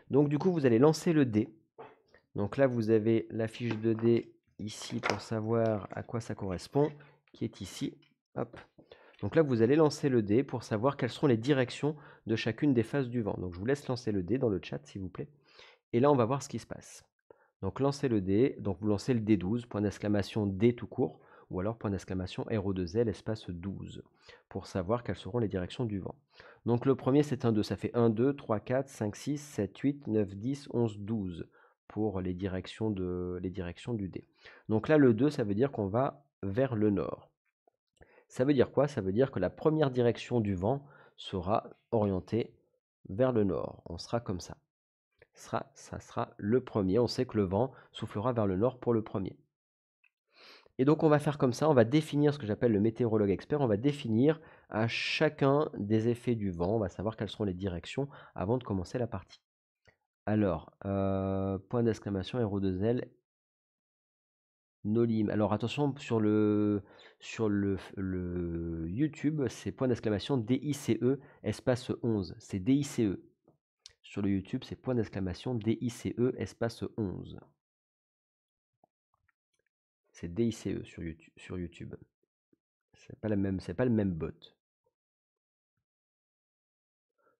Donc du coup, vous allez lancer le dé. Donc là, vous avez la fiche de dé ici pour savoir à quoi ça correspond, qui est ici. Hop. Donc là, vous allez lancer le dé pour savoir quelles seront les directions de chacune des phases du vent. Donc je vous laisse lancer le dé dans le chat, s'il vous plaît. Et là, on va voir ce qui se passe. Donc lancez le dé. Donc vous lancez le D12, point d'exclamation D tout court, ou alors point d'exclamation RO2L espace 12, pour savoir quelles seront les directions du vent. Donc le premier, c'est un 2. Ça fait 1, 2, 3, 4, 5, 6, 7, 8, 9, 10, 11, 12 pour les directions du dé. Donc là, le 2, ça veut dire qu'on va vers le nord. Ça veut dire quoi? Ça veut dire que la première direction du vent sera orientée vers le nord. On sera comme ça. Ça sera le premier. On sait que le vent soufflera vers le nord pour le premier. Et donc on va faire comme ça, on va définir ce que j'appelle le météorologue expert, on va définir à chacun des effets du vent, on va savoir quelles seront les directions avant de commencer la partie. Alors, point d'exclamation, RO2L, Nolim. Alors attention, sur le YouTube, c'est point d'exclamation DICE, espace 11. C'est DICE. Sur le YouTube, c'est point d'exclamation DICE, espace 11. C'est DICE sur YouTube. C'est pas le même bot.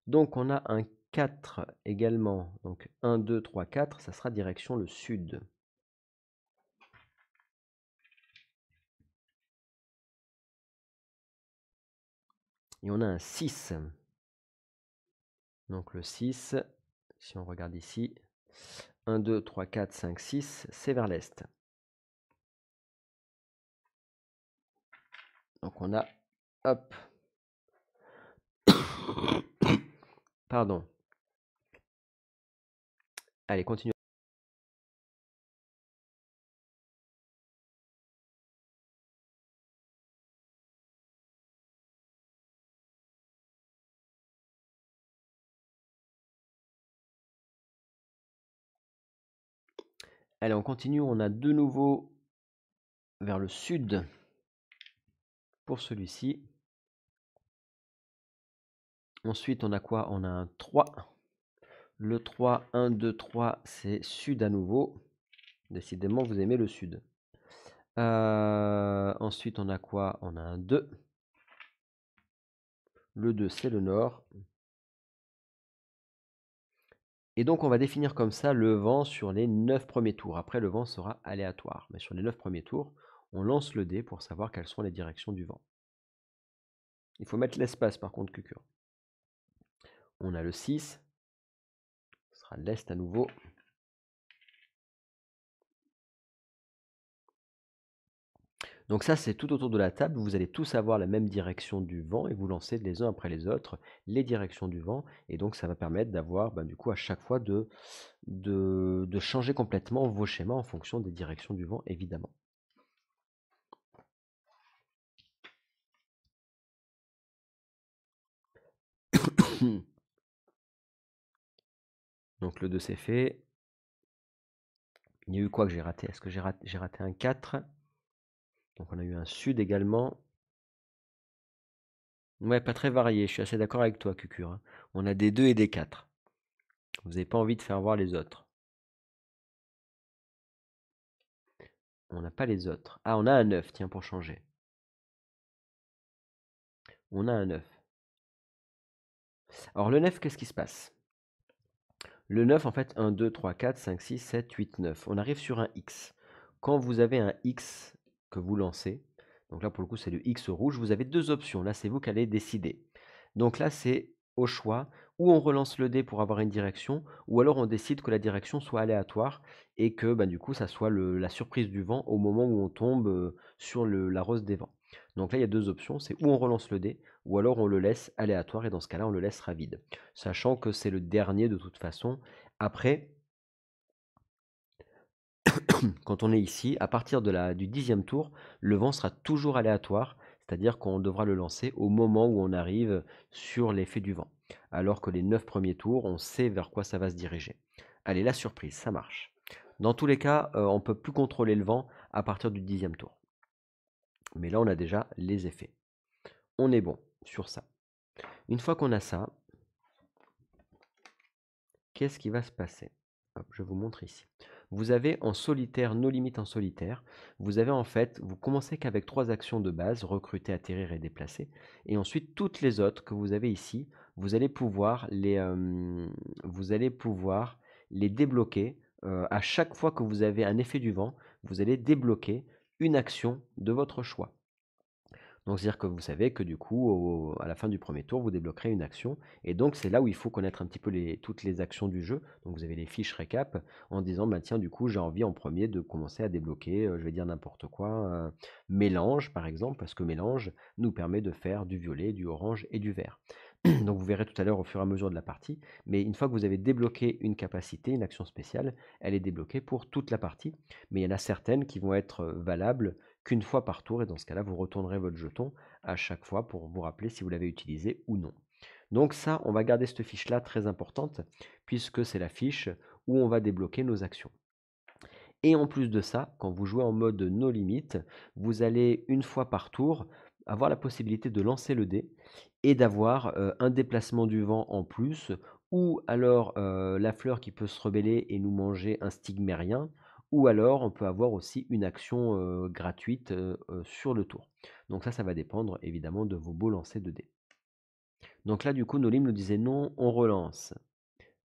Donc on a un 4 également. Donc 1, 2, 3, 4, ça sera direction le sud. Et on a un 6. Donc le 6, si on regarde ici, 1, 2, 3, 4, 5, 6, c'est vers l'est. Donc on a, hop, pardon. Allez, continue. Allez, on continue, on a de nouveau vers le sud pour celui-ci. Ensuite, on a quoi? On a un 3. Le 3, 1, 2, 3, c'est sud à nouveau. Décidément, vous aimez le sud. Ensuite, on a quoi? On a un 2. Le 2, c'est le nord. Et donc, on va définir comme ça le vent sur les 9 premiers tours. Après, le vent sera aléatoire. Mais sur les 9 premiers tours, on lance le dé pour savoir quelles sont les directions du vent. Il faut mettre l'espace, par contre, Cucur. On a le 6. Ce sera l'est à nouveau. Donc ça, c'est tout autour de la table. Vous allez tous avoir la même direction du vent et vous lancez les uns après les autres les directions du vent. Et donc, ça va permettre d'avoir, du coup, à chaque fois de changer complètement vos schémas en fonction des directions du vent, évidemment. Donc le 2 c'est fait. Il y a eu quoi que j'ai raté? Est-ce que j'ai raté un 4? Donc on a eu un sud également. Ouais, pas très varié, je suis assez d'accord avec toi, Cucur. On a des 2 et des 4. Vous n'avez pas envie de faire voir les autres. On n'a pas les autres. Ah, on a un 9, tiens, pour changer. On a un 9. Alors le 9, qu'est-ce qui se passe? Le 9, en fait, 1, 2, 3, 4, 5, 6, 7, 8, 9. On arrive sur un X. Quand vous avez un X que vous lancez, donc là pour le coup c'est le X rouge, vous avez deux options. Là c'est vous qui allez décider. Donc là c'est au choix, ou on relance le dé pour avoir une direction, ou alors on décide que la direction soit aléatoire et que du coup ça soit la surprise du vent au moment où on tombe sur la rose des vents. Donc là il y a deux options, c'est ou on relance le dé, ou alors on le laisse aléatoire et dans ce cas-là on le laissera vide. Sachant que c'est le dernier de toute façon. Après, quand on est ici, à partir du 10e tour, le vent sera toujours aléatoire, c'est-à-dire qu'on devra le lancer au moment où on arrive sur l'effet du vent. Alors que les 9 premiers tours, on sait vers quoi ça va se diriger. Allez, la surprise, ça marche. Dans tous les cas, on ne peut plus contrôler le vent à partir du 10e tour. Mais là, on a déjà les effets. On est bon sur ça. Une fois qu'on a ça, qu'est-ce qui va se passer? Hop, je vous montre ici. Vous avez en solitaire, nos limites en solitaire. Vous avez en fait, vous commencez qu'avec 3 actions de base, recruter, atterrir et déplacer. Et ensuite, toutes les autres que vous avez ici, vous allez pouvoir les débloquer. À chaque fois que vous avez un effet du vent, vous allez débloquer une action de votre choix. Donc, c'est-à-dire que vous savez que du coup, à la fin du premier tour, vous débloquerez une action. Et donc, c'est là où il faut connaître un petit peu toutes les actions du jeu. Donc, vous avez les fiches récap en disant, bah, tiens, du coup, j'ai envie en premier de commencer à débloquer, je vais dire n'importe quoi, mélange par exemple, parce que mélange nous permet de faire du violet, du orange et du vert. Donc, vous verrez tout à l'heure au fur et à mesure de la partie. Mais une fois que vous avez débloqué une capacité, une action spéciale, elle est débloquée pour toute la partie. Mais il y en a certaines qui vont être valables qu'une fois par tour, et dans ce cas-là, vous retournerez votre jeton à chaque fois pour vous rappeler si vous l'avez utilisé ou non. Donc ça, on va garder cette fiche-là très importante, puisque c'est la fiche où on va débloquer nos actions. Et en plus de ça, quand vous jouez en mode no limite, vous allez une fois par tour avoir la possibilité de lancer le dé et d'avoir un déplacement du vent en plus, ou alors la fleur qui peut se rebeller et nous manger un stigmérien, ou alors on peut avoir aussi une action gratuite sur le tour. Donc ça va dépendre évidemment de vos beaux lancers de dés. Donc là, du coup, Nolim nous disait non, on relance.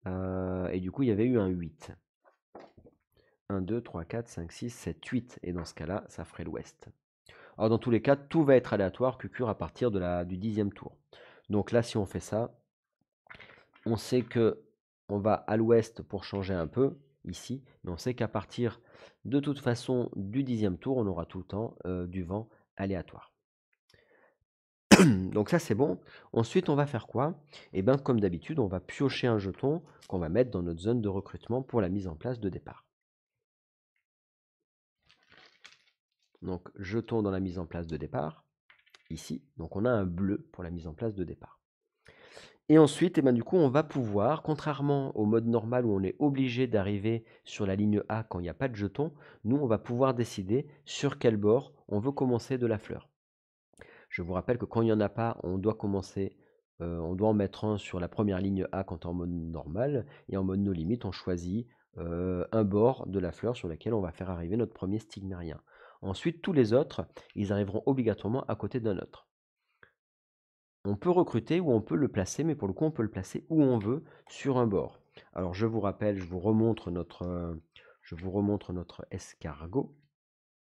Et du coup, il y avait eu un 8. 1, 2, 3, 4, 5, 6, 7, 8. Et dans ce cas-là, ça ferait l'ouest. Alors dans tous les cas, tout va être aléatoire, Cucur, à partir du 10e tour. Donc là, si on fait ça, on sait que on va à l'ouest pour changer un peu, ici, mais on sait qu'à partir de toute façon du 10e tour, on aura tout le temps du vent aléatoire. Donc ça, c'est bon. Ensuite, on va faire quoi? Eh bien, comme d'habitude, on va piocher un jeton qu'on va mettre dans notre zone de recrutement pour la mise en place de départ. Donc, jeton dans la mise en place de départ, ici. Donc, on a un bleu pour la mise en place de départ. Et ensuite, eh ben, du coup, on va pouvoir, contrairement au mode normal où on est obligé d'arriver sur la ligne A quand il n'y a pas de jeton, nous, on va pouvoir décider sur quel bord on veut commencer de la fleur. Je vous rappelle que quand il n'y en a pas, on doit commencer, on doit en mettre un sur la première ligne A quand on est en mode normal, et en mode no limite, on choisit un bord de la fleur sur lequel on va faire arriver notre premier stigmérien. Ensuite, tous les autres, ils arriveront obligatoirement à côté d'un autre. On peut recruter ou on peut le placer, mais pour le coup, on peut le placer où on veut sur un bord. Alors, je vous rappelle, je vous remontre notre escargot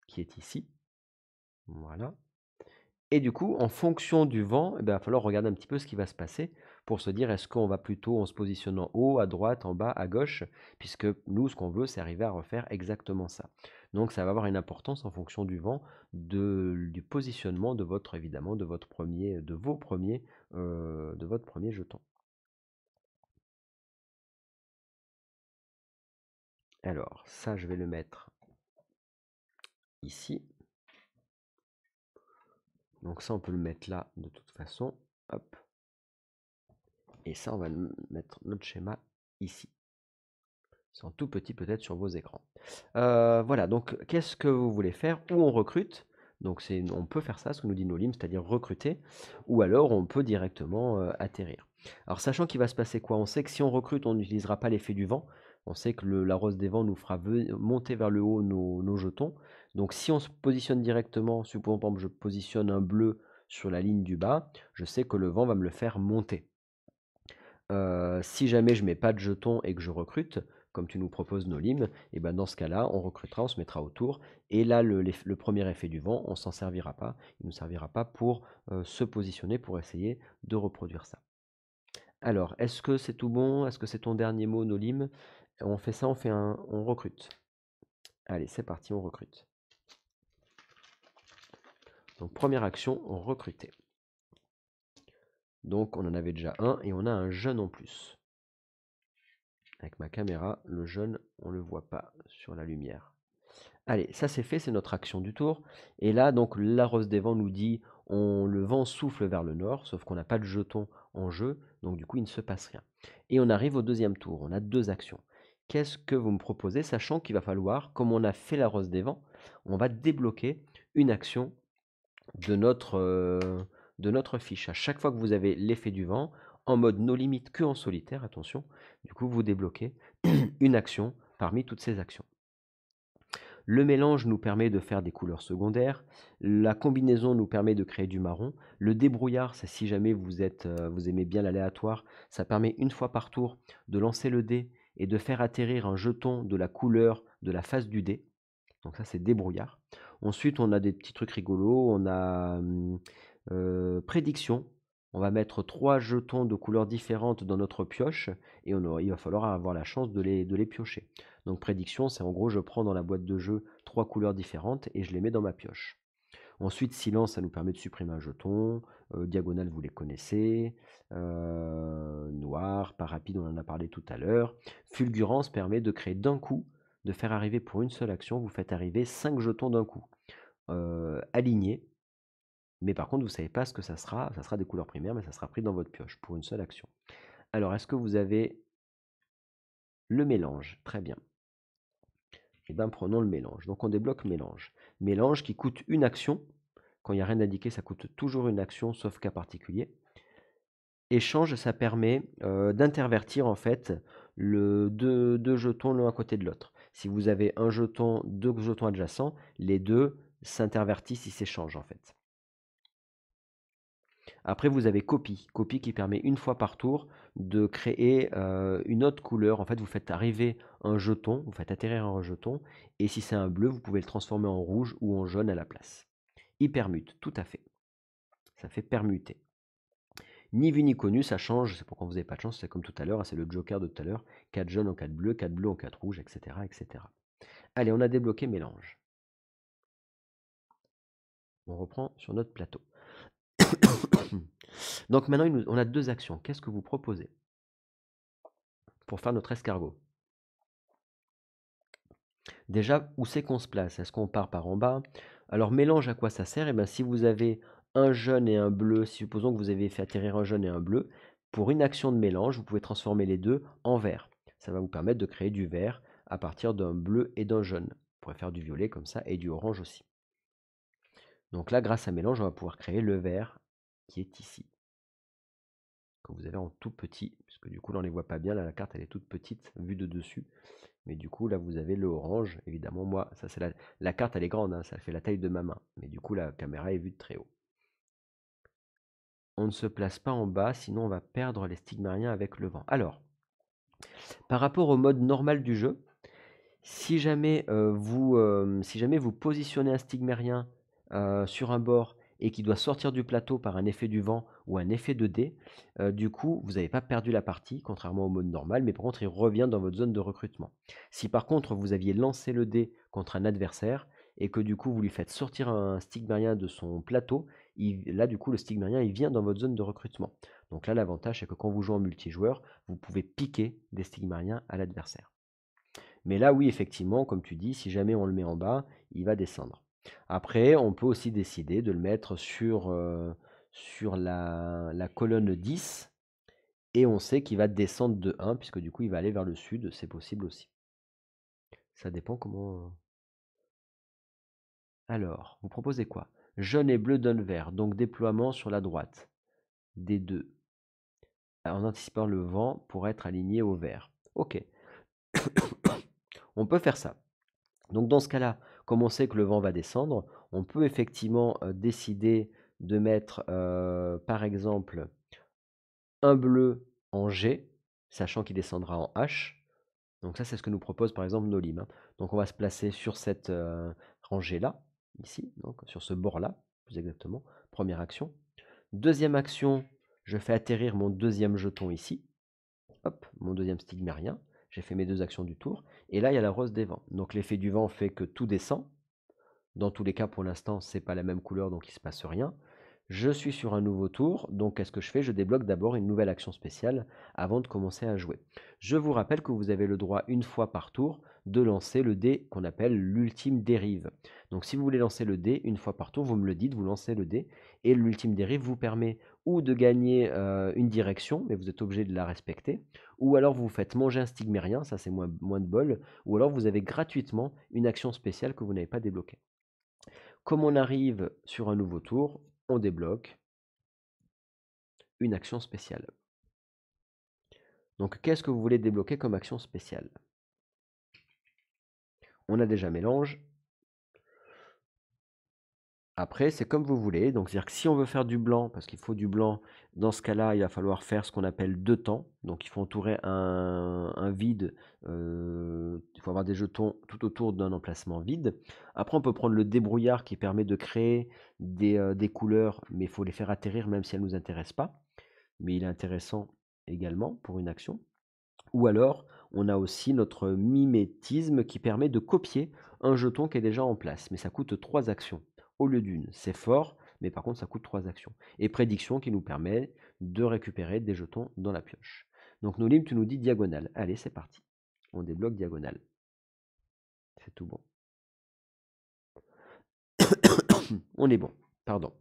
qui est ici. Voilà. Et du coup, en fonction du vent, il va falloir regarder un petit peu ce qui va se passer pour se dire est-ce qu'on va plutôt en se positionnant en haut, à droite, en bas, à gauche, puisque nous, ce qu'on veut, c'est arriver à refaire exactement ça. Donc, ça va avoir une importance en fonction du vent, du positionnement de votre, évidemment, de votre premier jeton. Alors, ça, je vais le mettre ici. Donc ça, on peut le mettre là de toute façon. Hop. Et ça, on va mettre notre schéma ici. C'est en tout petit peut-être sur vos écrans. Voilà, donc qu'est-ce que vous voulez faire? Ou on recrute, donc on peut faire ça, ce que nous dit Nolim, c'est-à-dire recruter, ou alors on peut directement atterrir. Alors sachant qu'il va se passer quoi? On sait que si on recrute, on n'utilisera pas l'effet du vent. On sait que la rose des vents nous fera monter vers le haut nos jetons. Donc si on se positionne directement, supposons par exemple je positionne un bleu sur la ligne du bas, je sais que le vent va me le faire monter. Si jamais je mets pas de jetons et que je recrute, comme tu nous proposes Nolim, et ben dans ce cas-là, on recrutera, on se mettra autour, et là, le premier effet du vent, on s'en servira pas. Il ne nous servira pas pour se positionner, pour essayer de reproduire ça. Alors, est-ce que c'est tout bon? Est-ce que c'est ton dernier mot, Nolim? On fait ça, on recrute. Allez, c'est parti, on recrute. Donc, première action, on recruter. Donc, on en avait déjà un, et on a un jeune en plus. Avec ma caméra, le jaune, on ne le voit pas sur la lumière. Allez, ça c'est fait, c'est notre action du tour. Et là, donc, la rose des vents nous dit le vent souffle vers le nord, sauf qu'on n'a pas de jeton en jeu, donc du coup, il ne se passe rien. Et on arrive au deuxième tour, on a deux actions. Qu'est-ce que vous me proposez, sachant qu'il va falloir, comme on a fait la rose des vents, on va débloquer une action de notre fiche. À chaque fois que vous avez l'effet du vent, en mode no limit que en solitaire, attention. Du coup, vous débloquez une action parmi toutes ces actions. Le mélange nous permet de faire des couleurs secondaires. La combinaison nous permet de créer du marron. Le débrouillard, c'est si jamais vous aimez bien l'aléatoire, ça permet une fois par tour de lancer le dé et de faire atterrir un jeton de la couleur de la face du dé. Donc ça, c'est débrouillard. Ensuite, on a des petits trucs rigolos. On a prédiction. On va mettre 3 jetons de couleurs différentes dans notre pioche et il va falloir avoir la chance de les piocher. Donc prédiction, c'est en gros, je prends dans la boîte de jeu 3 couleurs différentes et je les mets dans ma pioche. Ensuite, silence, ça nous permet de supprimer un jeton. Diagonale, vous les connaissez. Noir, pas rapide, on en a parlé tout à l'heure. Fulgurance permet de créer d'un coup, de faire arriver pour une seule action, vous faites arriver 5 jetons d'un coup. Alignés. Mais par contre, vous ne savez pas ce que ça sera. Ça sera des couleurs primaires, mais ça sera pris dans votre pioche pour une seule action. Alors, est-ce que vous avez le mélange? Très bien. Eh bien, prenons le mélange. Donc, on débloque mélange. Mélange qui coûte une action. Quand il n'y a rien indiqué, ça coûte toujours une action, sauf cas particulier. Échange, ça permet d'intervertir en fait deux jetons l'un à côté de l'autre. Si vous avez un jeton, deux jetons adjacents, les deux s'intervertissent, ils s'échangent en fait. Après, vous avez copie. Copie qui permet une fois par tour de créer une autre couleur. En fait, vous faites arriver un jeton, vous faites atterrir un jeton, et si c'est un bleu, vous pouvez le transformer en rouge ou en jaune à la place. Hypermute, tout à fait. Ça fait permuter. Ni vu ni connu, ça change. C'est pour quand vous n'avez pas de chance, c'est comme tout à l'heure, c'est le joker de tout à l'heure. 4 jaunes en 4 bleus, 4 bleus en 4 rouges, etc., etc. Allez, on a débloqué mélange. On reprend sur notre plateau. Donc maintenant, on a deux actions. Qu'est-ce que vous proposez pour faire notre escargot? Déjà, où c'est qu'on se place? Est-ce qu'on part par en bas? Alors, mélange, à quoi ça sert? Eh bien, si vous avez un jaune et un bleu, supposons que vous avez fait atterrir un jaune et un bleu, pour une action de mélange, vous pouvez transformer les deux en vert. Ça va vous permettre de créer du vert à partir d'un bleu et d'un jaune. Vous pourrez faire du violet comme ça et du orange aussi. Donc là, grâce à mélange, on va pouvoir créer le vert qui est ici, que vous avez en tout petit, puisque du coup, là, on ne les voit pas bien. Là, la carte, elle est toute petite, vue de dessus. Mais du coup, là, vous avez le orange. Évidemment, moi, ça c'est la carte, elle est grande, hein, ça fait la taille de ma main. Mais du coup, la caméra est vue de très haut. On ne se place pas en bas, sinon on va perdre les stigmariens avec le vent. Alors, par rapport au mode normal du jeu, si jamais vous positionnez un stigmarien sur un bord et qui doit sortir du plateau par un effet du vent ou un effet de dé, du coup, vous n'avez pas perdu la partie, contrairement au mode normal, mais par contre, il revient dans votre zone de recrutement. Si par contre, vous aviez lancé le dé contre un adversaire et que du coup, vous lui faites sortir un stigmarien de son plateau, là, du coup, le stigmarien, il vient dans votre zone de recrutement. Donc là, l'avantage, c'est que quand vous jouez en multijoueur, vous pouvez piquer des stigmariens à l'adversaire. Mais là, oui, effectivement, comme tu dis, si jamais on le met en bas, il va descendre. Après, on peut aussi décider de le mettre sur la colonne 10 et on sait qu'il va descendre de 1 puisque du coup, il va aller vers le sud. C'est possible aussi. Ça dépend comment. Alors, vous proposez quoi? Jaune et bleu donnent vert, donc déploiement sur la droite des deux, en anticipant le vent pour être aligné au vert. Ok, on peut faire ça. Donc dans ce cas-là, comme on sait que le vent va descendre, on peut effectivement décider de mettre, par exemple, un bleu en G, sachant qu'il descendra en H. Donc ça, c'est ce que nous propose par exemple Nolim, hein. Donc on va se placer sur cette rangée-là, ici, donc sur ce bord-là, plus exactement. Première action. Deuxième action, je fais atterrir mon deuxième jeton ici. Hop, mon deuxième stigmarien. J'ai fait mes deux actions du tour. Et là, il y a la rose des vents. Donc l'effet du vent fait que tout descend. Dans tous les cas, pour l'instant, c'est pas la même couleur, donc il ne se passe rien. Je suis sur un nouveau tour, donc qu'est-ce que je fais? Je débloque d'abord une nouvelle action spéciale avant de commencer à jouer. Je vous rappelle que vous avez le droit, une fois par tour, de lancer le dé qu'on appelle l'ultime dérive. Donc si vous voulez lancer le dé, une fois par tour, vous me le dites, vous lancez le dé, et l'ultime dérive vous permet ou de gagner une direction, mais vous êtes obligé de la respecter, ou alors vous faites manger un stigmérien, ça c'est moins de bol, ou alors vous avez gratuitement une action spéciale que vous n'avez pas débloquée. Comme on arrive sur un nouveau tour, on débloque une action spéciale. Donc, qu'est-ce que vous voulez débloquer comme action spéciale? On a déjà mélange. Après, c'est comme vous voulez. Donc, c'est-à-dire que si on veut faire du blanc, parce qu'il faut du blanc, dans ce cas-là, il va falloir faire ce qu'on appelle deux temps. Donc, il faut entourer un vide. Il faut avoir des jetons tout autour d'un emplacement vide. Après, on peut prendre le débrouillard qui permet de créer des couleurs, mais il faut les faire atterrir même si elles ne nous intéressent pas. Mais il est intéressant également pour une action. Ou alors, on a aussi notre mimétisme qui permet de copier un jeton qui est déjà en place. Mais ça coûte 3 actions au lieu d'une. C'est fort, mais par contre, ça coûte 3 actions. Et prédiction qui nous permet de récupérer des jetons dans la pioche. Donc, Nolim, tu nous dis diagonale. Allez, c'est parti. On débloque diagonale. C'est tout bon. On est bon. Pardon.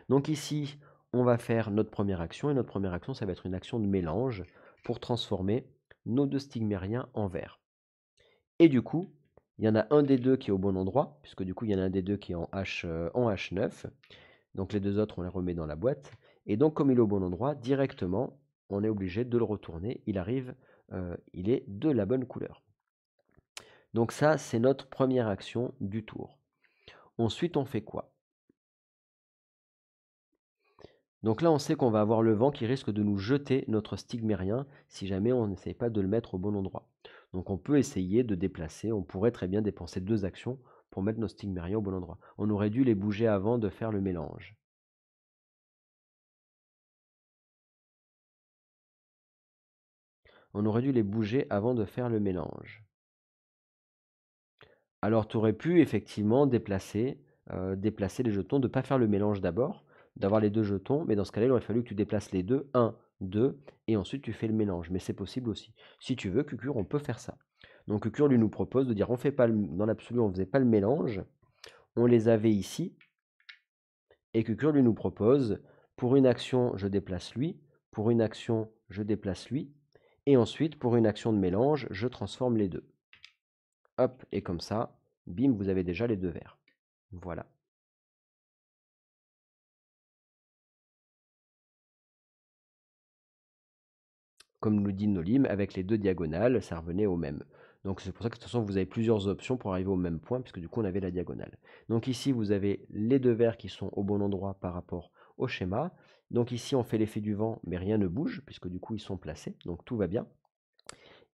Donc ici, on va faire notre première action. Et notre première action, ça va être une action de mélange pour transformer nos deux stigmériens en vert. Et du coup, il y en a un des deux qui est au bon endroit, puisque du coup, il y en a un des deux qui est en H9. Donc les deux autres, on les remet dans la boîte. Et donc, comme il est au bon endroit, directement, on est obligé de le retourner. Il arrive, il est de la bonne couleur. Donc ça, c'est notre première action du tour. Ensuite, on fait quoi? Donc là, on sait qu'on va avoir le vent qui risque de nous jeter notre stigmérien si jamais on n'essaye pas de le mettre au bon endroit. Donc on peut essayer de déplacer, on pourrait très bien dépenser 2 actions pour mettre nos stigmériens au bon endroit. On aurait dû les bouger avant de faire le mélange. On aurait dû les bouger avant de faire le mélange. Alors tu aurais pu effectivement déplacer les jetons, de ne pas faire le mélange d'abord, d'avoir les 2 jetons, mais dans ce cas-là, il aurait fallu que tu déplaces les 2, 1, 2, et ensuite tu fais le mélange. Mais c'est possible aussi. Si tu veux, Cucur, on peut faire ça. Donc Cucur lui nous propose de dire on fait pas dans l'absolu, on ne faisait pas le mélange, on les avait ici, et Cucur lui nous propose pour une action, je déplace lui, pour une action, je déplace lui, et ensuite pour une action de mélange, je transforme les deux. Hop, et comme ça, bim, vous avez déjà les deux verts. Voilà. Comme nous dit Nolim, avec les deux diagonales, ça revenait au même. Donc c'est pour ça que de toute façon, vous avez plusieurs options pour arriver au même point, puisque du coup, on avait la diagonale. Donc ici, vous avez les deux verts qui sont au bon endroit par rapport au schéma. Donc ici, on fait l'effet du vent, mais rien ne bouge, puisque du coup, ils sont placés. Donc tout va bien.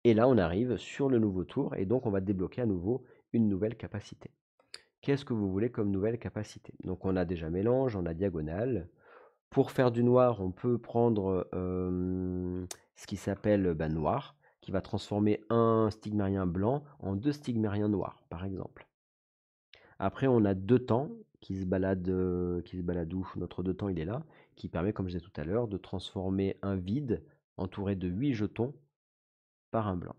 Et là, on arrive sur le nouveau tour, et donc on va débloquer à nouveau une nouvelle capacité. Qu'est-ce que vous voulez comme nouvelle capacité? Donc on a déjà mélange, on a diagonale. Pour faire du noir, on peut prendre ce qui s'appelle noir, qui va transformer un stigmérien blanc en 2 stigmériens noirs, par exemple. Après, on a 2 temps qui se baladent où? Notre 2 temps, il est là, qui permet, comme je disais tout à l'heure, de transformer un vide entouré de 8 jetons par un blanc.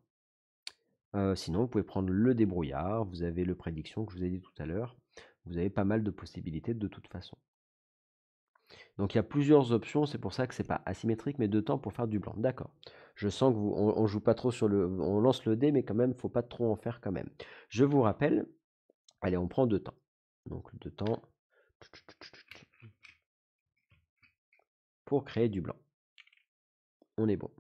Sinon, vous pouvez prendre le débrouillard, vous avez le prédiction que je vous ai dit tout à l'heure. Vous avez pas mal de possibilités de toute façon. Donc il y a plusieurs options, c'est pour ça que c'est pas asymétrique, mais 2 temps pour faire du blanc. D'accord. Je sens que on joue pas trop sur le, on lance le dé, mais quand même, faut pas trop en faire quand même. Je vous rappelle, allez, on prend 2 temps. Donc 2 temps pour créer du blanc. On est bon.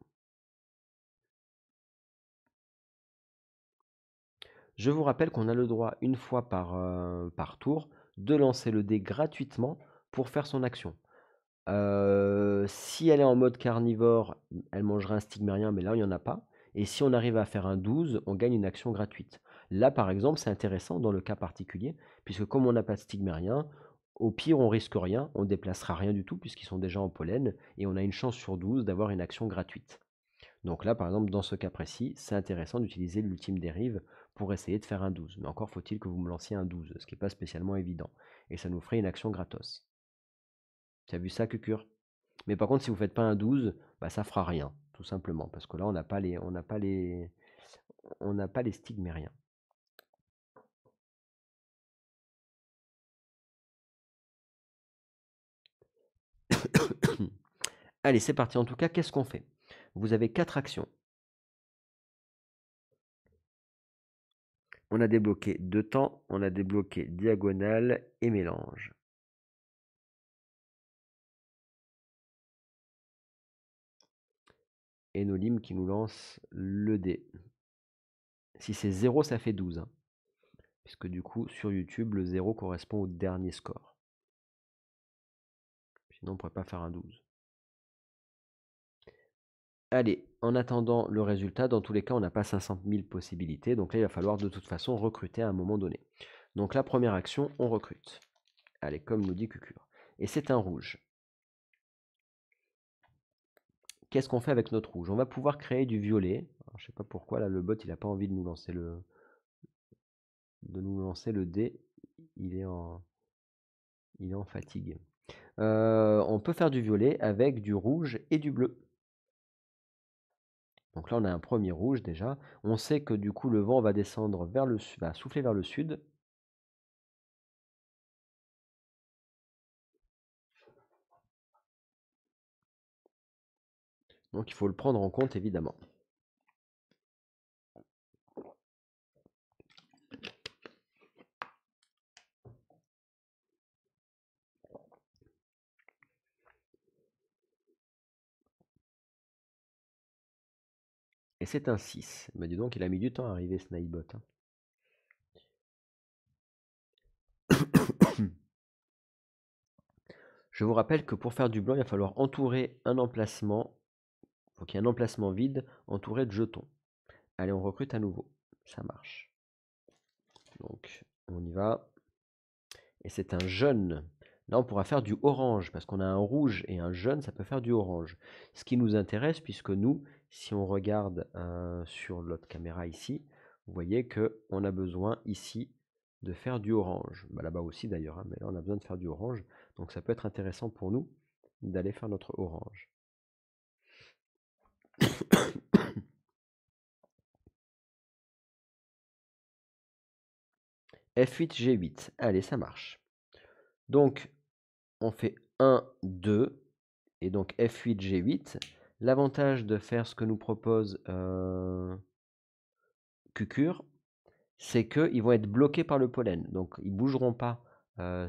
Je vous rappelle qu'on a le droit, une fois par tour, de lancer le dé gratuitement pour faire son action. Si elle est en mode carnivore, elle mangera un stigmérien, mais là, il n'y en a pas. Et si on arrive à faire un 12, on gagne une action gratuite. Là, par exemple, c'est intéressant dans le cas particulier, puisque comme on n'a pas de stigmérien, au pire, on risque rien, on déplacera rien du tout, puisqu'ils sont déjà en pollen, et on a une chance sur 12 d'avoir une action gratuite. Donc là, par exemple, dans ce cas précis, c'est intéressant d'utiliser l'ultime dérive pour essayer de faire un 12. Mais encore faut-il que vous me lanciez un 12, ce qui n'est pas spécialement évident. Et ça nous ferait une action gratos. Tu as vu ça, Cucur? Mais par contre, si vous faites pas un 12, bah, ça fera rien, tout simplement, parce que là, on n'a pas les stigmériens. Allez, c'est parti. En tout cas, qu'est-ce qu'on fait? Vous avez 4 actions. On a débloqué 2 temps, on a débloqué diagonale et mélange. et Nolim qui nous lance le dé. Si c'est 0, ça fait 12. Hein, puisque du coup, sur YouTube, le 0 correspond au dernier score. Sinon, on ne pourrait pas faire un 12. Allez, en attendant le résultat, dans tous les cas, on n'a pas 500 000 possibilités. Donc là, il va falloir de toute façon recruter à un moment donné. Donc la première action, on recrute. Allez, comme nous dit Cucure. Et c'est un rouge. Qu'est-ce qu'on fait avec notre rouge? On va pouvoir créer du violet. Alors, je ne sais pas pourquoi, là, le bot, il n'a pas envie de nous lancer le dé. Il est en fatigue. On peut faire du violet avec du rouge et du bleu. Donc là, on a un premier rouge déjà. On sait que du coup, le vent va descendre vers le sud, va souffler vers le sud. Donc il faut le prendre en compte, évidemment. Et c'est un 6. Mais dis donc, il a mis du temps à arriver, ce Nightbot. Hein. Je vous rappelle que pour faire du blanc, il va falloir entourer un emplacement. Il faut qu'il y ait un emplacement vide entouré de jetons. Allez, on recrute à nouveau. Ça marche. Donc, on y va. Et c'est un jaune. Là, on pourra faire du orange, parce qu'on a un rouge et un jaune, ça peut faire du orange. Ce qui nous intéresse, puisque nous, si on regarde sur l'autre caméra ici, vous voyez qu'on a besoin ici de faire du orange. Bah, là-bas aussi d'ailleurs, hein, mais là on a besoin de faire du orange. Donc ça peut être intéressant pour nous d'aller faire notre orange. F8, G8. Allez, ça marche. Donc, on fait 1, 2, et donc F8, G8. L'avantage de faire ce que nous propose Cucure, c'est qu'ils vont être bloqués par le pollen. Donc, ils ne bougeront pas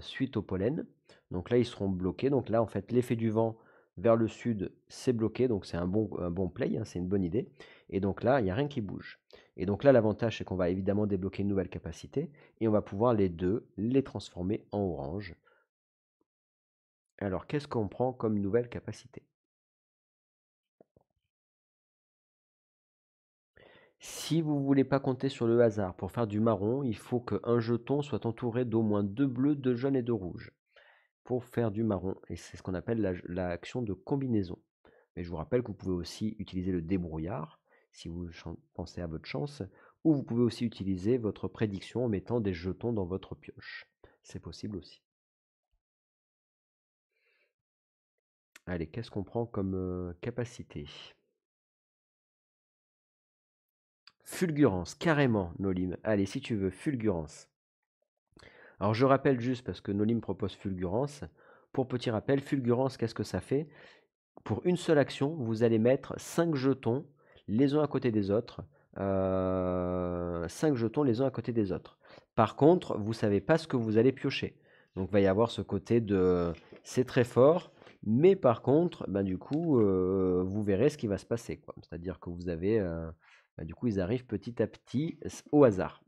suite au pollen. Donc là, ils seront bloqués. Donc là, en fait, l'effet du vent vers le sud, c'est bloqué. Donc, c'est un bon play, hein, c'est une bonne idée. Et donc là, il n'y a rien qui bouge. Et donc là, l'avantage, c'est qu'on va évidemment débloquer une nouvelle capacité. Et on va pouvoir les deux les transformer en orange. Alors, qu'est-ce qu'on prend comme nouvelle capacité? Si vous ne voulez pas compter sur le hasard pour faire du marron, il faut qu'un jeton soit entouré d'au moins 2 bleus, 2 jaunes et 2 rouges pour faire du marron. Et c'est ce qu'on appelle l'action de combinaison. Mais je vous rappelle que vous pouvez aussi utiliser le débrouillard si vous pensez à votre chance, ou vous pouvez aussi utiliser votre prédiction en mettant des jetons dans votre pioche. C'est possible aussi. Allez, qu'est-ce qu'on prend comme capacité? Fulgurance, carrément, Nolim. Allez, si tu veux, fulgurance. Alors je rappelle juste parce que Nolim propose fulgurance. Pour petit rappel, fulgurance, qu'est-ce que ça fait? Pour une seule action, vous allez mettre 5 jetons les uns à côté des autres. 5 jetons les uns à côté des autres. Par contre, vous ne savez pas ce que vous allez piocher. Donc il va y avoir ce côté de c'est très fort, mais par contre, du coup, vous verrez ce qui va se passer. C'est-à-dire que vous avez, du coup, ils arrivent petit à petit au hasard.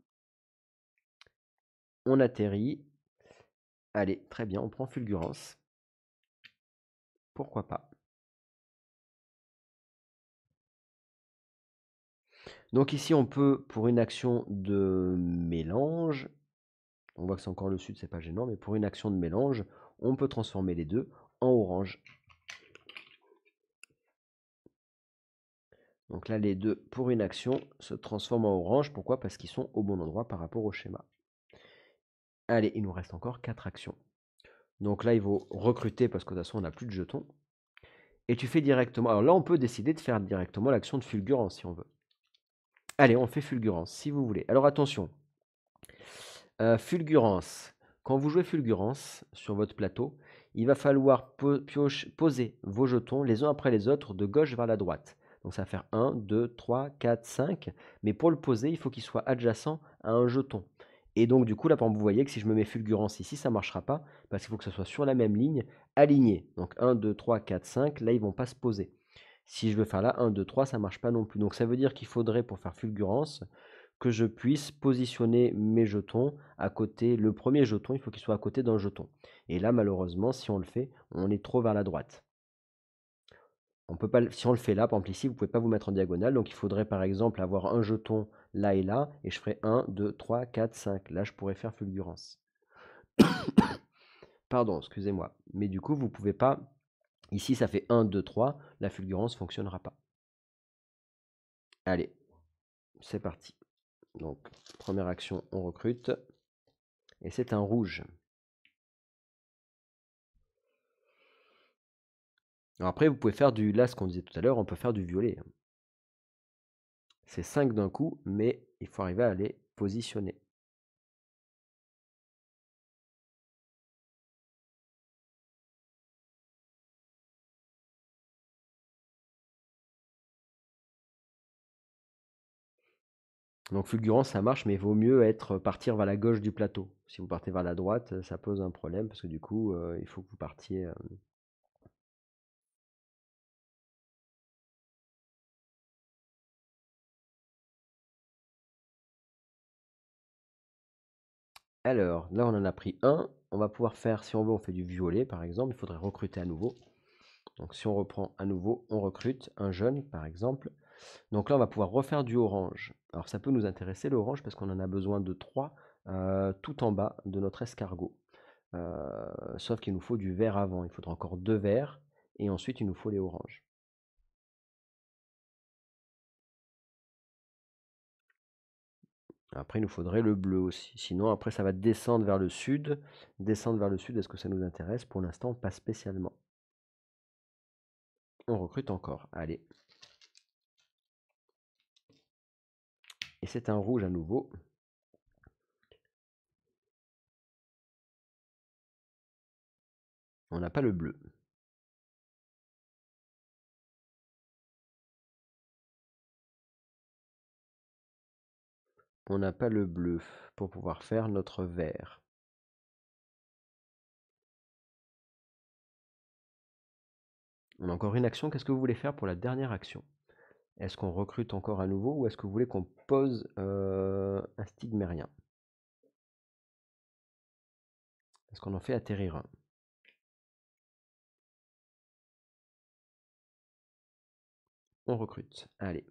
On atterrit. Allez, très bien, on prend fulgurance. Pourquoi pas? Donc ici, on peut, pour une action de mélange, on voit que c'est encore le sud, c'est pas gênant, mais pour une action de mélange, on peut transformer les deux en orange. Donc là, les deux, pour une action, se transforment en orange. Pourquoi? Parce qu'ils sont au bon endroit par rapport au schéma. Allez, il nous reste encore 4 actions. Donc là, il faut recruter parce que de toute façon, on n'a plus de jetons. Et tu fais directement... Alors là, on peut décider de faire directement l'action de fulgurance si on veut. Allez, on fait fulgurance, si vous voulez. Alors attention, fulgurance. Quand vous jouez fulgurance sur votre plateau, il va falloir poser vos jetons les uns après les autres de gauche vers la droite. Donc ça va faire 1, 2, 3, 4, 5. Mais pour le poser, il faut qu'il soit adjacent à un jeton. Et donc du coup, là, par exemple, vous voyez que si je me mets fulgurance ici, ça ne marchera pas, parce qu'il faut que ce soit sur la même ligne, aligné. Donc 1, 2, 3, 4, 5, là, ils ne vont pas se poser. Si je veux faire là 1, 2, 3, ça ne marche pas non plus. Donc ça veut dire qu'il faudrait, pour faire fulgurance, que je puisse positionner mes jetons à côté. Le premier jeton, il faut qu'il soit à côté d'un jeton. Et là, malheureusement, si on le fait, on est trop vers la droite. On peut pas, si on le fait là, par exemple ici, vous ne pouvez pas vous mettre en diagonale. Donc il faudrait par exemple avoir un jeton là et là. Et je ferai 1, 2, 3, 4, 5. Là, je pourrais faire fulgurance. Pardon, excusez-moi. Mais du coup, vous ne pouvez pas. Ici, ça fait 1, 2, 3. La fulgurance ne fonctionnera pas. Allez, c'est parti. Donc, première action, on recrute. Et c'est un rouge. Alors après, vous pouvez faire du... Là, ce qu'on disait tout à l'heure, on peut faire du violet. C'est 5 d'un coup, mais il faut arriver à les positionner. Donc fulgurance, ça marche, mais il vaut mieux partir vers la gauche du plateau. Si vous partez vers la droite, ça pose un problème, parce que du coup, il faut que vous partiez... Alors, là, on en a pris un. On va pouvoir faire, si on veut, on fait du violet, par exemple. Il faudrait recruter à nouveau. Donc, si on reprend à nouveau, on recrute un jaune, par exemple. Donc là, on va pouvoir refaire du orange. Alors, ça peut nous intéresser, l'orange, parce qu'on en a besoin de 3 tout en bas de notre escargot. Sauf qu'il nous faut du vert avant. Il faudra encore 2 verts. Et ensuite, il nous faut les oranges. Après, il nous faudrait le bleu aussi. Sinon, après, ça va descendre vers le sud. Descendre vers le sud, est-ce que ça nous intéresse? Pour l'instant, pas spécialement. On recrute encore. Allez. Et c'est un rouge à nouveau. On n'a pas le bleu. On n'a pas le bleu pour pouvoir faire notre vert. On a encore une action. Qu'est-ce que vous voulez faire pour la dernière action? Est-ce qu'on recrute encore à nouveau ou est-ce que vous voulez qu'on pose un stigmérien? Est-ce qu'on en fait atterrir un? On recrute. Allez.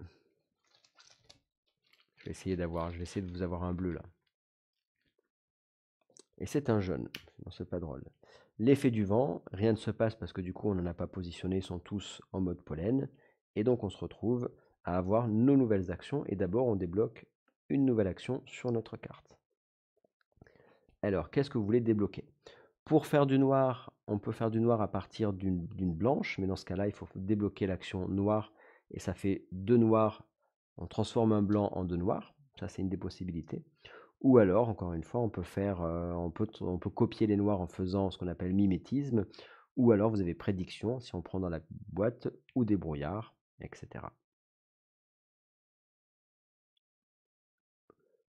Je vais essayer de vous avoir un bleu là. Et c'est un jaune. Non, c'est pas drôle. L'effet du vent, rien ne se passe parce que du coup on n'en a pas positionné, ils sont tous en mode pollen. Et donc on se retrouve à avoir nos nouvelles actions. Et d'abord on débloque une nouvelle action sur notre carte. Alors qu'est-ce que vous voulez débloquer? Pour faire du noir, on peut faire du noir à partir d'une blanche, mais dans ce cas-là, il faut débloquer l'action noire, et ça fait 2 noirs. On transforme un blanc en 2 noirs, ça c'est une des possibilités. Ou alors, encore une fois, on peut copier les noirs en faisant ce qu'on appelle mimétisme, ou alors vous avez prédiction, si on prend dans la boîte, ou des brouillards, etc.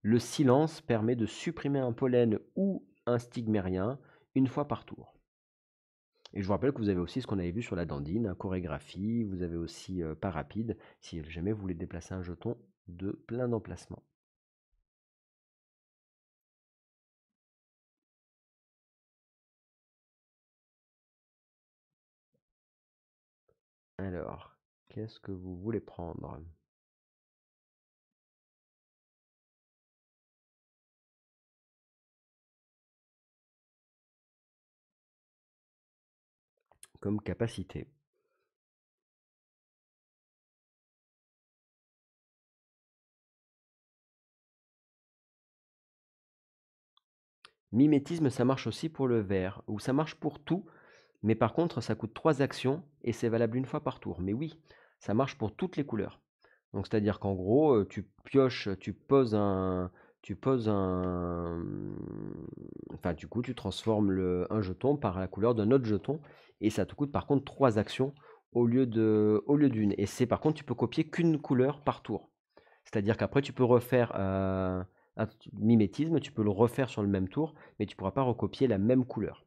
Le silence permet de supprimer un pollen ou un stigmérien une fois par tour. Et je vous rappelle que vous avez aussi ce qu'on avait vu sur la dandine, chorégraphie, vous avez aussi pas rapide, si jamais vous voulez déplacer un jeton de plein d'emplacements. Alors, qu'est-ce que vous voulez prendre? Comme capacité. Mimétisme, ça marche aussi pour le vert, ou ça marche pour tout, mais par contre, ça coûte 3 actions et c'est valable une fois par tour. Mais oui, ça marche pour toutes les couleurs. Donc, c'est-à-dire qu'en gros, tu pioches, tu poses un, enfin, du coup, tu transformes un jeton par la couleur d'un autre jeton et ça te coûte par contre 3 actions au lieu d'une. Et c'est par contre, tu peux copier qu'une couleur par tour. C'est-à-dire qu'après, tu peux refaire un mimétisme, tu peux le refaire sur le même tour, mais tu ne pourras pas recopier la même couleur.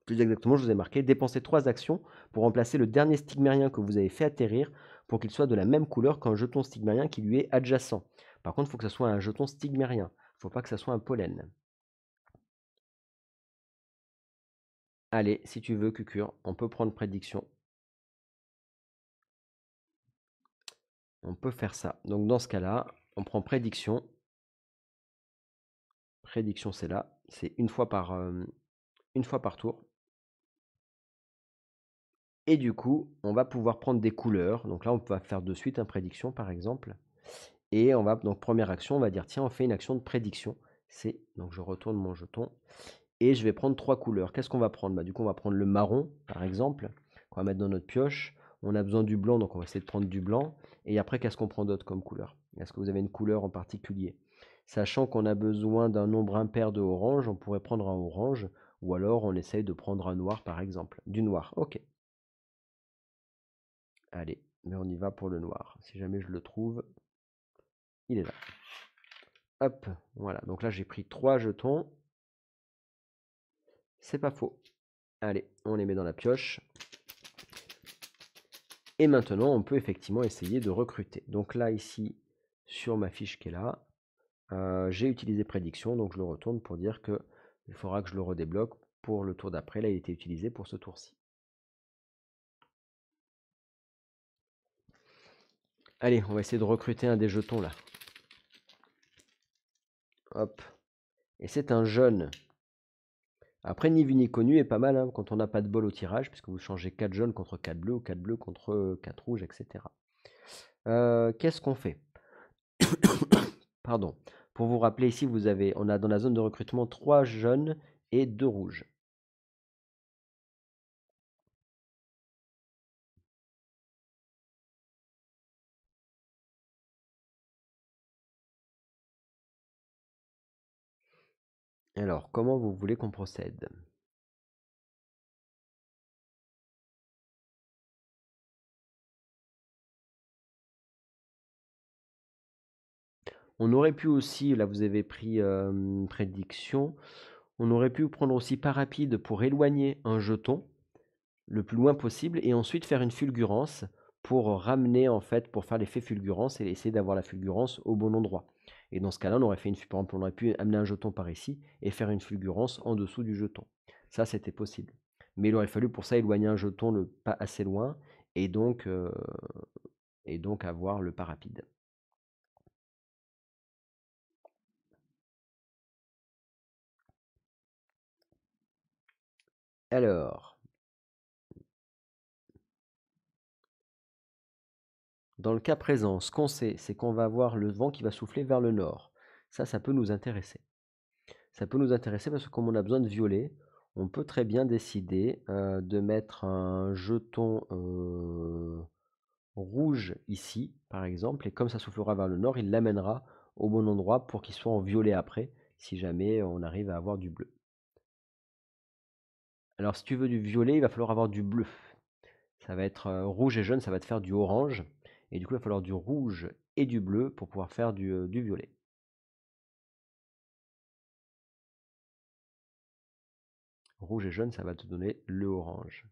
Plus exactement, je vous ai marqué, dépensez 3 actions pour remplacer le dernier stigmérien que vous avez fait atterrir pour qu'il soit de la même couleur qu'un jeton stigmérien qui lui est adjacent. Par contre, il faut que ce soit un jeton stigmérien. Il ne faut pas que ce soit un pollen. Allez, si tu veux, Cucur, on peut prendre prédiction. On peut faire ça. Donc dans ce cas-là, on prend prédiction. Prédiction, c'est là. C'est une fois par tour. Et du coup, on va pouvoir prendre des couleurs. Donc là, on peut faire de suite une prédiction, par exemple. Et on va, donc première action, on va dire, tiens, on fait une action de prédiction. C'est, donc je retourne mon jeton. Et je vais prendre 3 couleurs. Qu'est-ce qu'on va prendre? Du coup, on va prendre le marron, par exemple, qu'on va mettre dans notre pioche. On a besoin du blanc, donc on va essayer de prendre du blanc. Et après, qu'est-ce qu'on prend d'autre comme couleur? Est-ce que vous avez une couleur en particulier? Sachant qu'on a besoin d'un nombre impair de orange, on pourrait prendre un orange. Ou alors, on essaye de prendre un noir, par exemple. Du noir, ok. Allez, mais on y va pour le noir. Si jamais je le trouve, il est là. Hop, voilà. Donc là, j'ai pris 3 jetons. C'est pas faux. Allez, on les met dans la pioche. Et maintenant, on peut effectivement essayer de recruter. Donc là, ici, sur ma fiche qui est là, j'ai utilisé prédiction. Donc je le retourne pour dire que il faudra que je le redébloque pour le tour d'après. Là, il a été utilisé pour ce tour-ci. Allez, on va essayer de recruter un des jetons là. Hop. Et c'est un jaune. Après, ni vu ni connu est pas mal hein, quand on n'a pas de bol au tirage, puisque vous changez 4 jaunes contre 4 bleus ou 4 bleus contre 4 rouges, etc. Qu'est-ce qu'on fait? Pardon. Pour vous rappeler, ici, on a dans la zone de recrutement 3 jaunes et 2 rouges. Alors, comment vous voulez qu'on procède? On aurait pu aussi, là vous avez pris prédiction, on aurait pu prendre aussi pas rapide pour éloigner un jeton le plus loin possible et ensuite faire une fulgurance pour ramener en fait, pour faire l'effet fulgurance et essayer d'avoir la fulgurance au bon endroit. Et dans ce cas-là, on aurait fait par exemple, on aurait pu amener un jeton par ici et faire une fulgurance en dessous du jeton. Ça, c'était possible. Mais il aurait fallu pour ça éloigner un jeton pas assez loin et donc, avoir le pas rapide. Alors, dans le cas présent, ce qu'on sait, c'est qu'on va avoir le vent qui va souffler vers le nord. Ça peut nous intéresser. Ça peut nous intéresser parce que comme on a besoin de violet, on peut très bien décider de mettre un jeton rouge ici, par exemple, et comme ça soufflera vers le nord, il l'amènera au bon endroit pour qu'il soit en violet après, si jamais on arrive à avoir du bleu. Alors si tu veux du violet, il va falloir avoir du bleu. Ça va être rouge et jaune, ça va te faire du orange. Et du coup, il va falloir du rouge et du bleu pour pouvoir faire du violet. Rouge et jaune, ça va te donner le orange.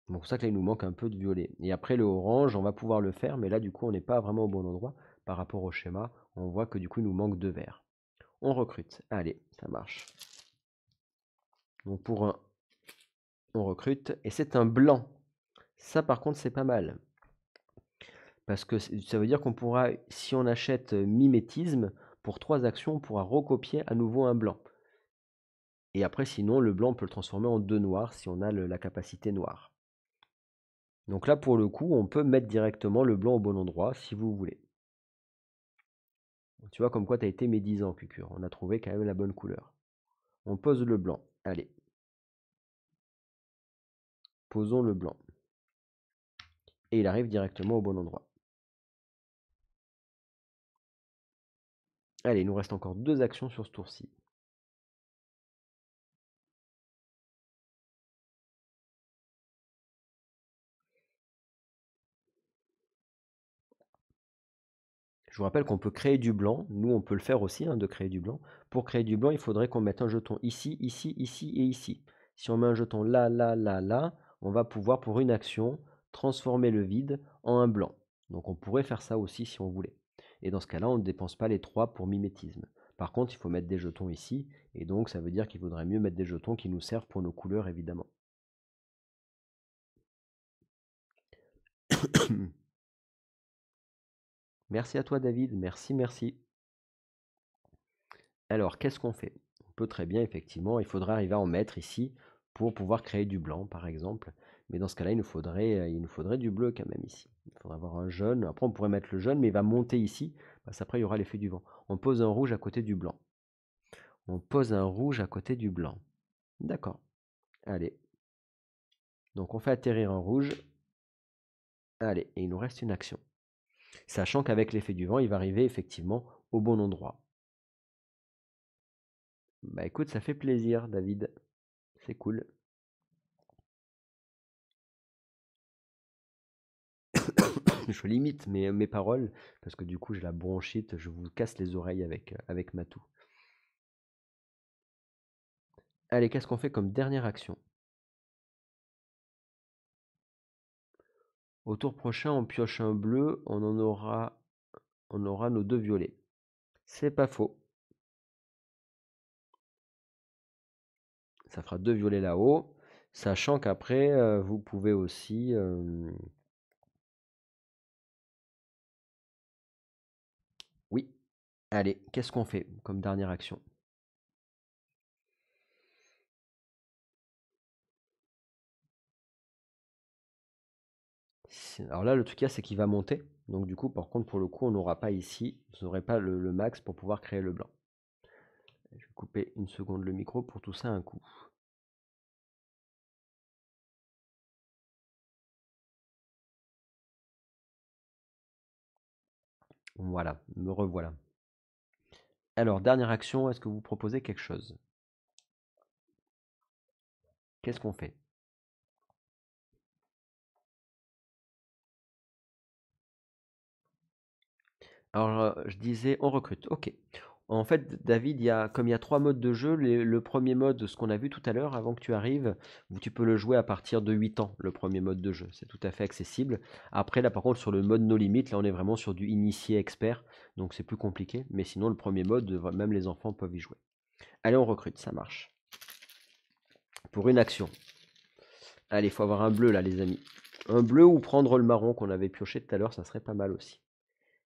Donc, c'est pour ça que là, il nous manque un peu de violet. Et après, le orange, on va pouvoir le faire, mais là, du coup, on n'est pas vraiment au bon endroit par rapport au schéma. On voit que du coup, il nous manque 2 verts. On recrute. Allez, ça marche. Donc, pour un, on recrute. Et c'est un blanc. Ça, par contre, c'est pas mal. Parce que ça veut dire qu'on pourra, si on achète mimétisme, pour 3 actions, on pourra recopier à nouveau un blanc. Et après, sinon, le blanc, on peut le transformer en 2 noirs si on a la capacité noire. Donc là, pour le coup, on peut mettre directement le blanc au bon endroit, si vous voulez. Tu vois comme quoi tu as été médisant, Cucur. On a trouvé quand même la bonne couleur. On pose le blanc. Allez. Posons le blanc. Et il arrive directement au bon endroit. Allez, il nous reste encore 2 actions sur ce tour-ci. Je vous rappelle qu'on peut créer du blanc. Nous, on peut le faire aussi, hein, de créer du blanc. Pour créer du blanc, il faudrait qu'on mette un jeton ici, ici, ici et ici. Si on met un jeton là, là, là, là, on va pouvoir, pour une action, transformer le vide en un blanc. Donc on pourrait faire ça aussi si on voulait. Et dans ce cas-là, on ne dépense pas les 3 pour mimétisme. Par contre, il faut mettre des jetons ici, et donc ça veut dire qu'il vaudrait mieux mettre des jetons qui nous servent pour nos couleurs, évidemment. Merci à toi, David. Merci, merci. Alors, qu'est-ce qu'on fait? On peut très bien, effectivement, il faudra arriver à en mettre ici pour pouvoir créer du blanc, par exemple. Mais dans ce cas-là, il nous faudrait du bleu quand même ici. Il faudra avoir un jaune. Après, on pourrait mettre le jaune, mais il va monter ici, parce qu'après, il y aura l'effet du vent. On pose un rouge à côté du blanc. On pose un rouge à côté du blanc. D'accord. Allez. Donc, on fait atterrir un rouge. Allez, et il nous reste une action. Sachant qu'avec l'effet du vent, il va arriver effectivement au bon endroit. Bah écoute, ça fait plaisir, David. C'est cool. Je limite mes paroles, parce que du coup j'ai la bronchite, je vous casse les oreilles avec ma toux. Allez, qu'est-ce qu'on fait comme dernière action? Au tour prochain, on pioche un bleu, on aura nos 2 violets. C'est pas faux. Ça fera 2 violets là-haut, sachant qu'après, vous pouvez aussi... Oui. Allez, qu'est-ce qu'on fait comme dernière action? Alors là, le truc, c'est qu'il va monter. Donc du coup, par contre, pour le coup, on n'aura pas ici, vous n'aurez pas le max pour pouvoir créer le blanc. Je vais couper une seconde le micro pour tout ça un coup. Voilà, me revoilà. Alors, dernière action, est-ce que vous proposez quelque chose? Qu'est-ce qu'on fait? Alors, je disais, on recrute. Ok. En fait, David, comme il y a 3 modes de jeu, le premier mode, ce qu'on a vu tout à l'heure, avant que tu arrives, tu peux le jouer à partir de 8 ans, le premier mode de jeu. C'est tout à fait accessible. Après, là, par contre, sur le mode No Limit, là, on est vraiment sur du initié expert, donc c'est plus compliqué. Mais sinon, le premier mode, même les enfants peuvent y jouer. Allez, on recrute, ça marche. Pour une action. Allez, il faut avoir un bleu, là, les amis. Un bleu ou prendre le marron qu'on avait pioché tout à l'heure, ça serait pas mal aussi.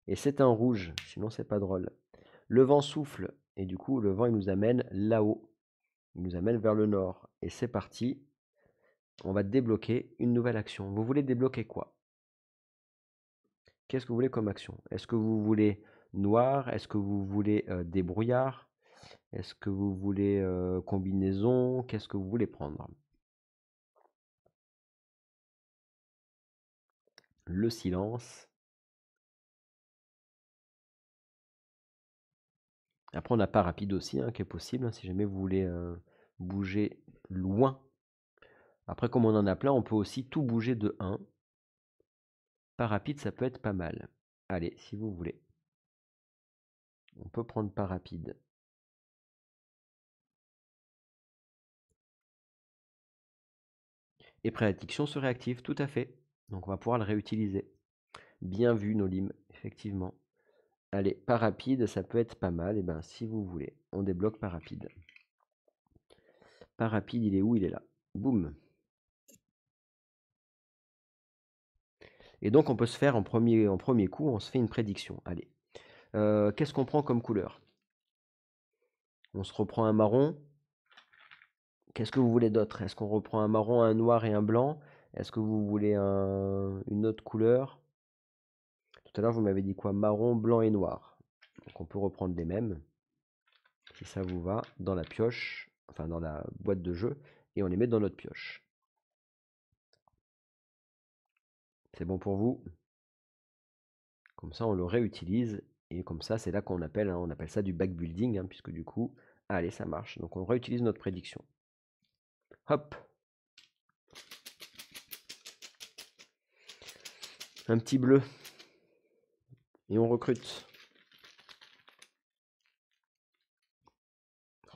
Et c'est un rouge, sinon c'est pas drôle. Le vent souffle, et du coup, le vent, il nous amène là-haut. Il nous amène vers le nord. Et c'est parti. On va débloquer une nouvelle action. Vous voulez débloquer quoi? Qu'est-ce que vous voulez comme action? Est-ce que vous voulez noir? Est-ce que vous voulez des brouillards? Est-ce que vous voulez combinaison? Qu'est-ce que vous voulez prendre? Le silence. Après, on n'a pas rapide aussi, hein, qui est possible, hein, si jamais vous voulez bouger loin. Après, comme on en a plein, on peut aussi tout bouger de 1. Pas rapide, ça peut être pas mal. Allez, si vous voulez. On peut prendre pas rapide. Et prédiction se réactive, tout à fait. Donc on va pouvoir le réutiliser. Bien vu, Nolim, effectivement. Allez, pas rapide, ça peut être pas mal. Et bien, si vous voulez, on débloque pas rapide. Pas rapide, il est où? Il est là. Boum. Et donc on peut se faire en premier coup, on se fait une prédiction. Allez. Qu'est-ce qu'on prend comme couleur? On se reprend un marron. Qu'est-ce que vous voulez d'autre? Est-ce qu'on reprend un marron, un noir et un blanc? Est-ce que vous voulez une autre couleur? Tout à l'heure, vous m'avez dit quoi? Marron, blanc et noir. Donc on peut reprendre les mêmes, si ça vous va, dans la pioche, enfin dans la boîte de jeu, et on les met dans notre pioche. C'est bon pour vous? Comme ça, on le réutilise, et comme ça, c'est là qu'on appelle, on appelle ça du backbuilding, hein, puisque du coup, allez, ça marche. Donc on réutilise notre prédiction. Hop! Un petit bleu. Et on recrute.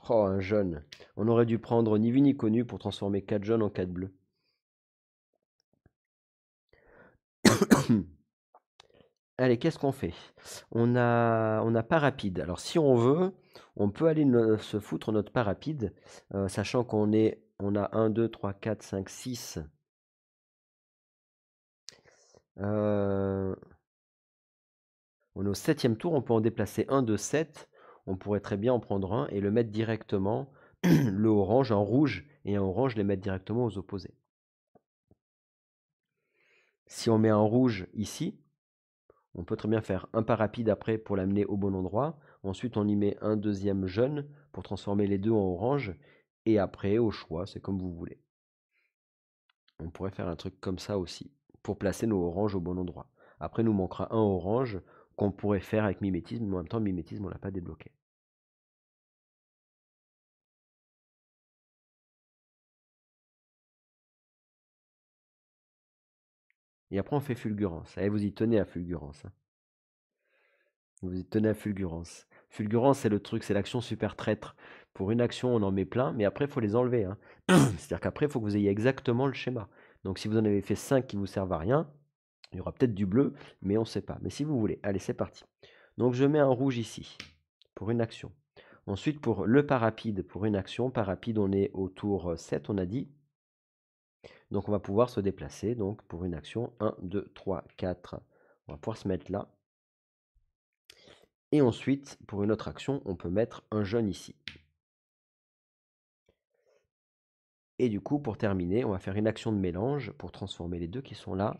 Oh, un jaune. On aurait dû prendre ni vu ni connu pour transformer 4 jaunes en 4 bleus. Allez, qu'est-ce qu'on fait? On a pas rapide. Alors, si on veut, on peut aller se foutre notre pas rapide, sachant on a 1, 2, 3, 4, 5, 6. On est au 7e tour, on peut en déplacer un de 7. On pourrait très bien en prendre un et le mettre directement, le orange, un rouge et un orange, les mettre directement aux opposés. Si on met un rouge ici, on peut très bien faire un pas rapide après pour l'amener au bon endroit. Ensuite, on y met un deuxième jaune pour transformer les deux en orange. Et après, au choix, c'est comme vous voulez. On pourrait faire un truc comme ça aussi, pour placer nos oranges au bon endroit. Après, nous manquera un orange qu'on pourrait faire avec mimétisme, mais en même temps, mimétisme, on ne l'a pas débloqué. Et après, on fait fulgurance. Allez, vous y tenez à fulgurance. Hein. Vous y tenez à fulgurance. Fulgurance, c'est le truc, c'est l'action super traître. Pour une action, on en met plein, mais après, il faut les enlever. Hein. C'est-à-dire qu'après, il faut que vous ayez exactement le schéma. Donc, si vous en avez fait 5 qui ne vous servent à rien, il y aura peut-être du bleu, mais on ne sait pas. Mais si vous voulez, allez, c'est parti. Donc, je mets un rouge ici, pour une action. Ensuite, pour le pas rapide, pour une action, pas rapide, on est au tour 7, on a dit. Donc, on va pouvoir se déplacer. Donc, pour une action, 1, 2, 3, 4. On va pouvoir se mettre là. Et ensuite, pour une autre action, on peut mettre un jaune ici. Et du coup, pour terminer, on va faire une action de mélange pour transformer les deux qui sont là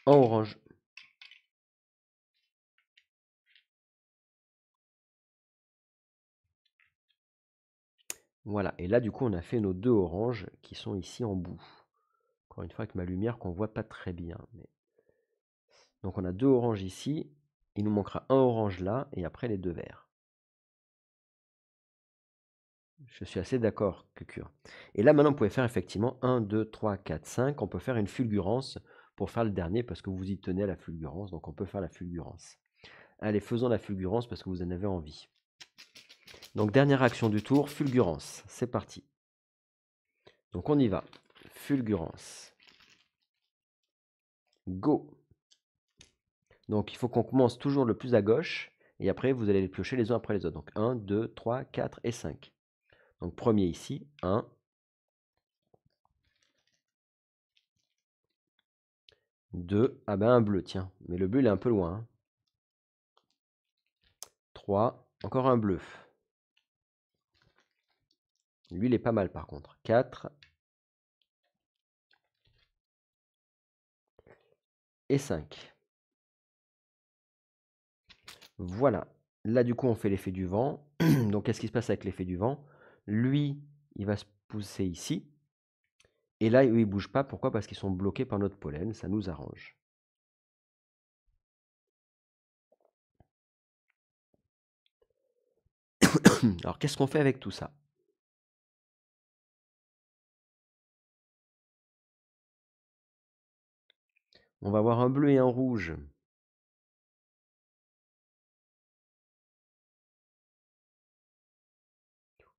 en orange. Voilà, et là du coup on a fait nos deux oranges qui sont ici en bout. Encore une fois avec ma lumière qu'on voit pas très bien. Donc on a deux oranges ici, il nous manquera un orange là, et après les deux verts. Je suis assez d'accord, Cucur. Et là maintenant vous pouvez faire effectivement 1, 2, 3, 4, 5. On peut faire une fulgurance pour faire le dernier parce que vous y tenez à la fulgurance, donc on peut faire la fulgurance. Allez, faisons la fulgurance parce que vous en avez envie. Donc dernière action du tour, fulgurance. C'est parti. Donc on y va. Fulgurance. Go. Donc il faut qu'on commence toujours le plus à gauche. Et après, vous allez les piocher les uns après les autres. Donc 1, 2, 3, 4 et 5. Donc premier ici, 1. 2. Ah ben un bleu, tiens. Mais le bleu, il est un peu loin. Hein. 3. Encore un bleu. Lui, il est pas mal par contre. 4. Et 5. Voilà. Là, du coup, on fait l'effet du vent. Donc, qu'est-ce qui se passe avec l'effet du vent? Lui, il va se pousser ici. Et là, eux, ils ne bougent pas. Pourquoi? Parce qu'ils sont bloqués par notre pollen. Ça nous arrange. Alors, qu'est-ce qu'on fait avec tout ça? On va avoir un bleu et un rouge.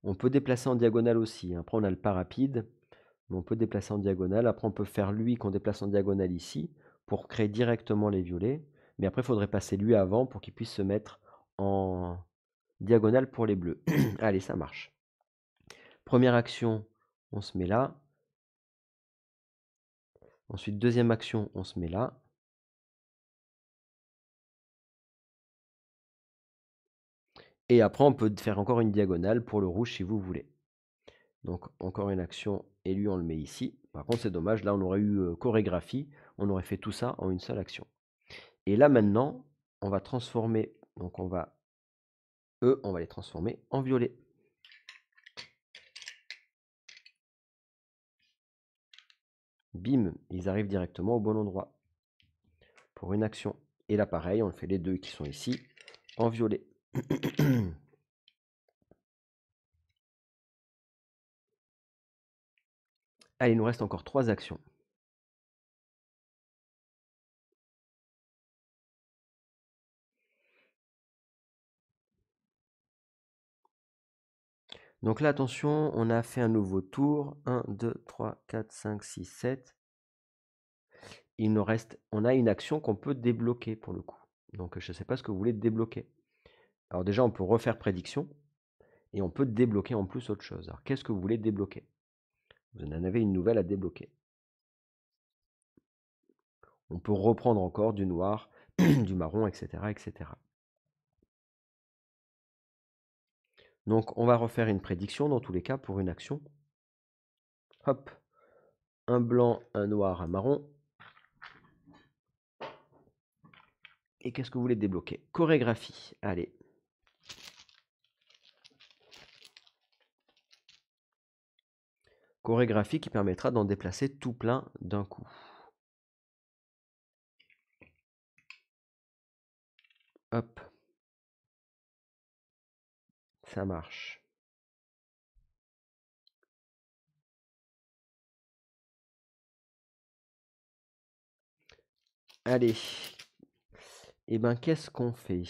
On peut déplacer en diagonale aussi. Après, on a le pas rapide, mais on peut déplacer en diagonale. Après, on peut faire lui qu'on déplace en diagonale ici pour créer directement les violets. Mais après, il faudrait passer lui avant pour qu'il puisse se mettre en diagonale pour les bleus. Allez, ça marche. Première action, on se met là. Ensuite, deuxième action, on se met là. Et après, on peut faire encore une diagonale pour le rouge si vous voulez. Donc, encore une action, et lui, on le met ici. Par contre, c'est dommage, là, on aurait eu chorégraphie. On aurait fait tout ça en une seule action. Et là, maintenant, on va transformer, donc on va les transformer en violet. Bim, ils arrivent directement au bon endroit pour une action. Et là, pareil, on fait les deux qui sont ici en violet. Allez, il nous reste encore 3 actions. Donc là, attention, on a fait un nouveau tour. 1, 2, 3, 4, 5, 6, 7. Il nous reste, on a une action qu'on peut débloquer pour le coup. Donc je ne sais pas ce que vous voulez débloquer. Alors déjà, on peut refaire prédiction et on peut débloquer en plus autre chose. Alors qu'est-ce que vous voulez débloquer? Vous en avez une nouvelle à débloquer. On peut reprendre encore du noir, du marron, etc., etc. Donc on va refaire une prédiction dans tous les cas pour une action. Hop, un blanc, un noir, un marron. Et qu'est-ce que vous voulez débloquer? Chorégraphie, allez. Chorégraphie qui permettra d'en déplacer tout plein d'un coup. Hop. Ça marche. Allez. Et ben qu'est-ce qu'on fait?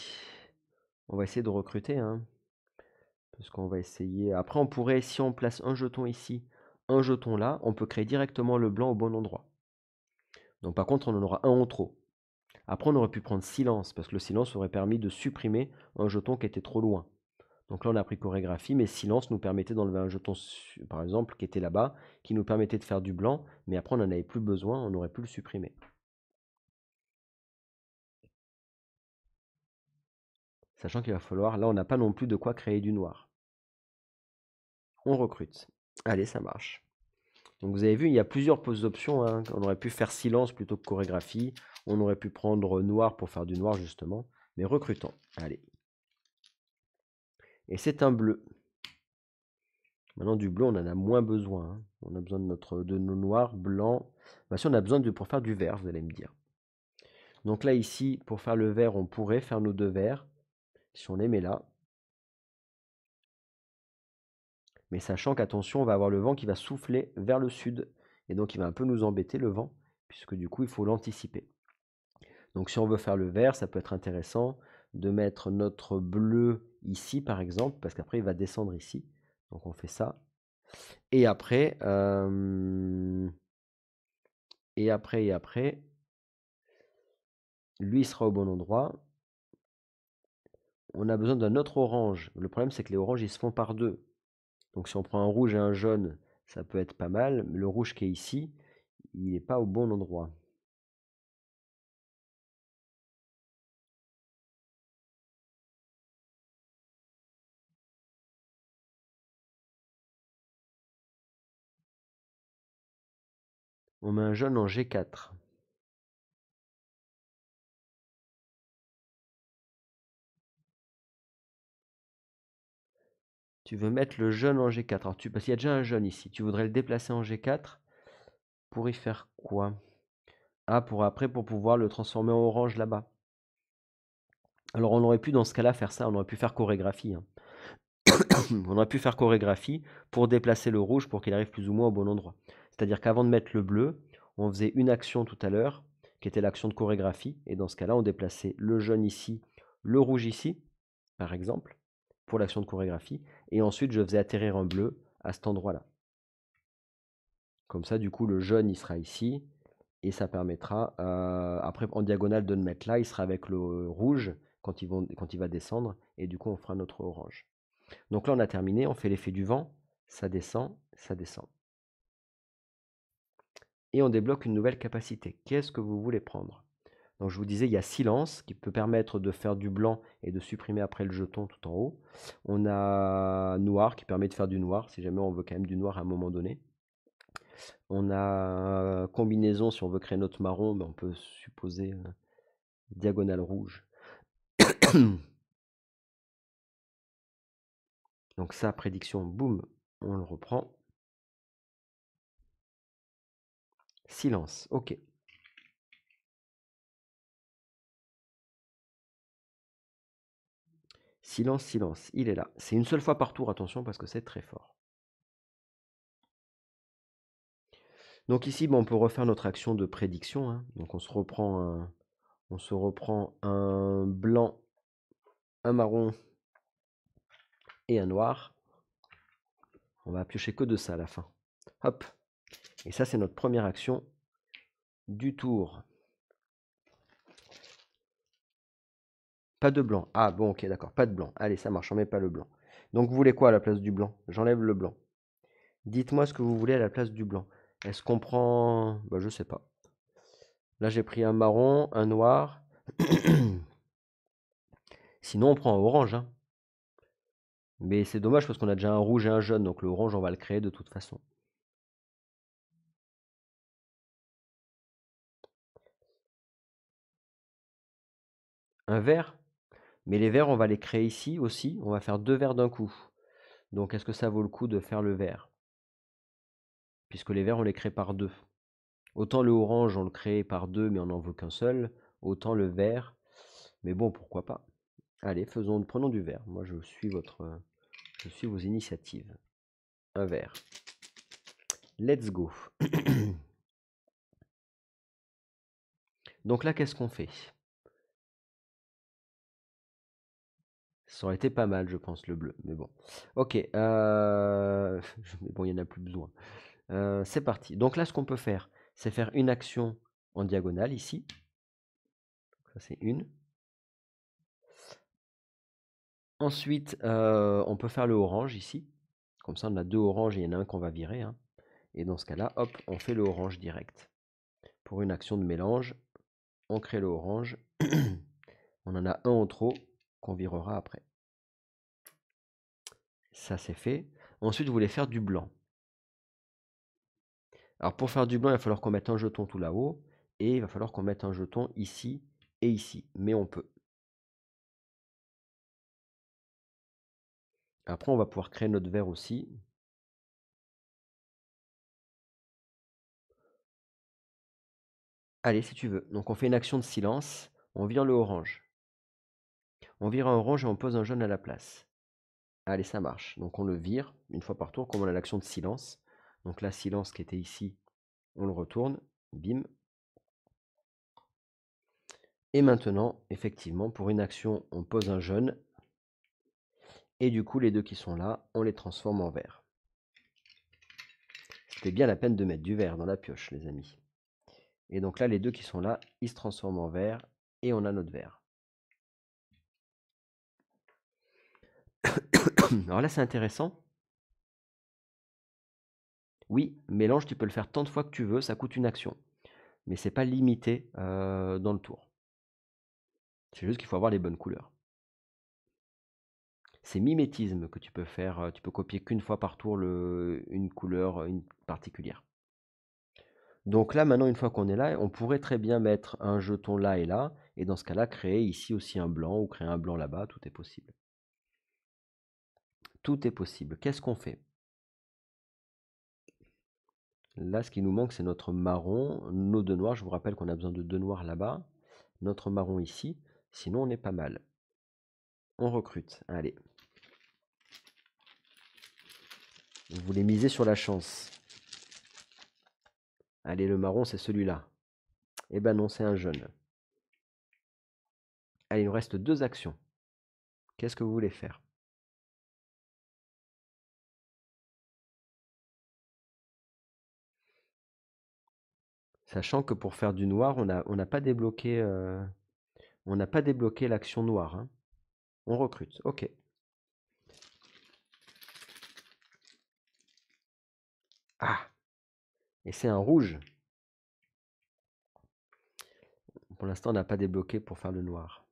On va essayer de recruter, hein. Parce qu'on va essayer. Après, on pourrait, si on place un jeton ici, un jeton là, on peut créer directement le blanc au bon endroit. Donc par contre, on en aura un en trop. Après, on aurait pu prendre silence, parce que le silence aurait permis de supprimer un jeton qui était trop loin. Donc là, on a pris chorégraphie, mais silence nous permettait d'enlever un jeton, par exemple, qui était là-bas, qui nous permettait de faire du blanc, mais après, on n'en avait plus besoin, on aurait pu le supprimer. Sachant qu'il va falloir, là, on n'a pas non plus de quoi créer du noir. On recrute. Allez, ça marche. Donc vous avez vu, il y a plusieurs options, hein. On aurait pu faire silence plutôt que chorégraphie. On aurait pu prendre noir pour faire du noir, justement. Mais recrutons. Allez. Et c'est un bleu. Maintenant, du bleu, on en a moins besoin, hein. On a besoin de nos noirs, blancs. Bah, si on a besoin pour faire du vert, vous allez me dire. Donc là, ici, pour faire le vert, on pourrait faire nos deux verts. Si on les met là. Mais sachant qu'attention, on va avoir le vent qui va souffler vers le sud. Et donc, il va un peu nous embêter, le vent. Puisque du coup, il faut l'anticiper. Donc si on veut faire le vert, ça peut être intéressant de mettre notre bleu ici, par exemple, parce qu'après, il va descendre ici. Donc on fait ça. Et après, lui, il sera au bon endroit. On a besoin d'un autre orange. Le problème, c'est que les oranges, ils se font par deux. Donc si on prend un rouge et un jaune, ça peut être pas mal. Mais le rouge qui est ici, il n'est pas au bon endroit. On met un jaune en G4. Tu veux mettre le jaune en G4. Alors, parce qu'il y a déjà un jaune ici. Tu voudrais le déplacer en G4 pour y faire quoi? Ah, pour pouvoir le transformer en orange là-bas. Alors on aurait pu dans ce cas-là faire ça, on aurait pu faire chorégraphie, hein. On aurait pu faire chorégraphie pour déplacer le rouge pour qu'il arrive plus ou moins au bon endroit. C'est-à-dire qu'avant de mettre le bleu, on faisait une action tout à l'heure, qui était l'action de chorégraphie, et dans ce cas-là, on déplaçait le jaune ici, le rouge ici, par exemple, pour l'action de chorégraphie, et ensuite je faisais atterrir un bleu à cet endroit-là. Comme ça, du coup, le jaune, il sera ici, et ça permettra, après en diagonale de le mettre là, il sera avec le rouge quand il va descendre, et du coup on fera notre orange. Donc là on a terminé, on fait l'effet du vent, ça descend, ça descend. Et on débloque une nouvelle capacité. Qu'est-ce que vous voulez prendre? Donc je vous disais, il y a silence qui peut permettre de faire du blanc et de supprimer après le jeton tout en haut. On a noir qui permet de faire du noir, si jamais on veut quand même du noir à un moment donné. On a combinaison, si on veut créer notre marron, ben on peut supposer diagonale rouge. Donc ça, prédiction, boum, on le reprend. Silence, ok. Silence, silence, il est là. C'est une seule fois par tour, attention, parce que c'est très fort. Donc ici, on peut refaire notre action de prédiction, hein. Donc on se reprend un blanc, un marron et un noir. On va piocher que de ça à la fin. Hop. Et ça, c'est notre première action du tour. Pas de blanc. Ah bon, ok, d'accord. Pas de blanc. Allez, ça marche, on met pas le blanc. Donc vous voulez quoi à la place du blanc? J'enlève le blanc. Dites-moi ce que vous voulez à la place du blanc. Est-ce qu'on prend... Bah, je sais pas. Là, j'ai pris un marron, un noir. Sinon, on prend un orange, hein. Mais c'est dommage parce qu'on a déjà un rouge et un jaune, donc le orange, on va le créer de toute façon. Un vert? Mais les verts, on va les créer ici aussi. On va faire 2 verts d'un coup. Donc, est-ce que ça vaut le coup de faire le vert? Puisque les verts, on les crée par 2. Autant le orange, on le crée par 2, mais on n'en veut qu'un seul. Autant le vert. Mais bon, pourquoi pas. Allez, prenons du vert. Moi, je suis vos initiatives. Un vert. Let's go. Donc là, qu'est-ce qu'on fait? Ça aurait été pas mal, je pense, le bleu. Mais bon. Ok. Mais bon, il n'y en a plus besoin. C'est parti. Donc là, ce qu'on peut faire, c'est faire une action en diagonale ici. Ça, c'est une. Ensuite, on peut faire le orange ici. Comme ça, on a 2 oranges et il y en a un qu'on va virer, hein. Et dans ce cas-là, hop, on fait le orange direct. Pour une action de mélange, on crée le orange. On en a un en trop qu'on virera après. Ça, c'est fait. Ensuite, vous voulez faire du blanc. Alors, pour faire du blanc, il va falloir qu'on mette un jeton tout là-haut. Et il va falloir qu'on mette un jeton ici et ici. Mais on peut. Après, on va pouvoir créer notre vert aussi. Allez, si tu veux. Donc, on fait une action de silence. On vire le orange. On vire un orange et on pose un jaune à la place. Allez, ça marche. Donc, on le vire une fois par tour, comme on a l'action de silence. Donc, là, silence qui était ici, on le retourne. Bim. Et maintenant, effectivement, pour une action, on pose un jaune. Et du coup, les deux qui sont là, on les transforme en vert. C'était bien la peine de mettre du vert dans la pioche, les amis. Et donc là, les deux qui sont là, ils se transforment en vert. Et on a notre vert. Alors là, c'est intéressant. Oui, mélange, tu peux le faire tant de fois que tu veux, ça coûte une action. Mais c'est pas limité dans le tour. C'est juste qu'il faut avoir les bonnes couleurs. C'est mimétisme que tu peux faire. Tu peux copier qu'une fois par tour une couleur une particulière. Donc là, maintenant, une fois qu'on est là, on pourrait très bien mettre un jeton là et là. Et dans ce cas-là, créer ici aussi un blanc ou créer un blanc là-bas. Tout est possible. Tout est possible. Qu'est-ce qu'on fait? Là, ce qui nous manque, c'est notre marron. Nos deux noirs. Je vous rappelle qu'on a besoin de 2 noirs là-bas. Notre marron ici. Sinon, on est pas mal. On recrute. Allez. Vous voulez miser sur la chance. Allez, le marron, c'est celui-là. Eh ben non, c'est un jaune. Allez, il nous reste 2 actions. Qu'est-ce que vous voulez faire? Sachant que pour faire du noir, on n'a pas débloqué, l'action noire, hein. On recrute, ok. Ah! Et c'est un rouge. Pour l'instant, on n'a pas débloqué pour faire le noir.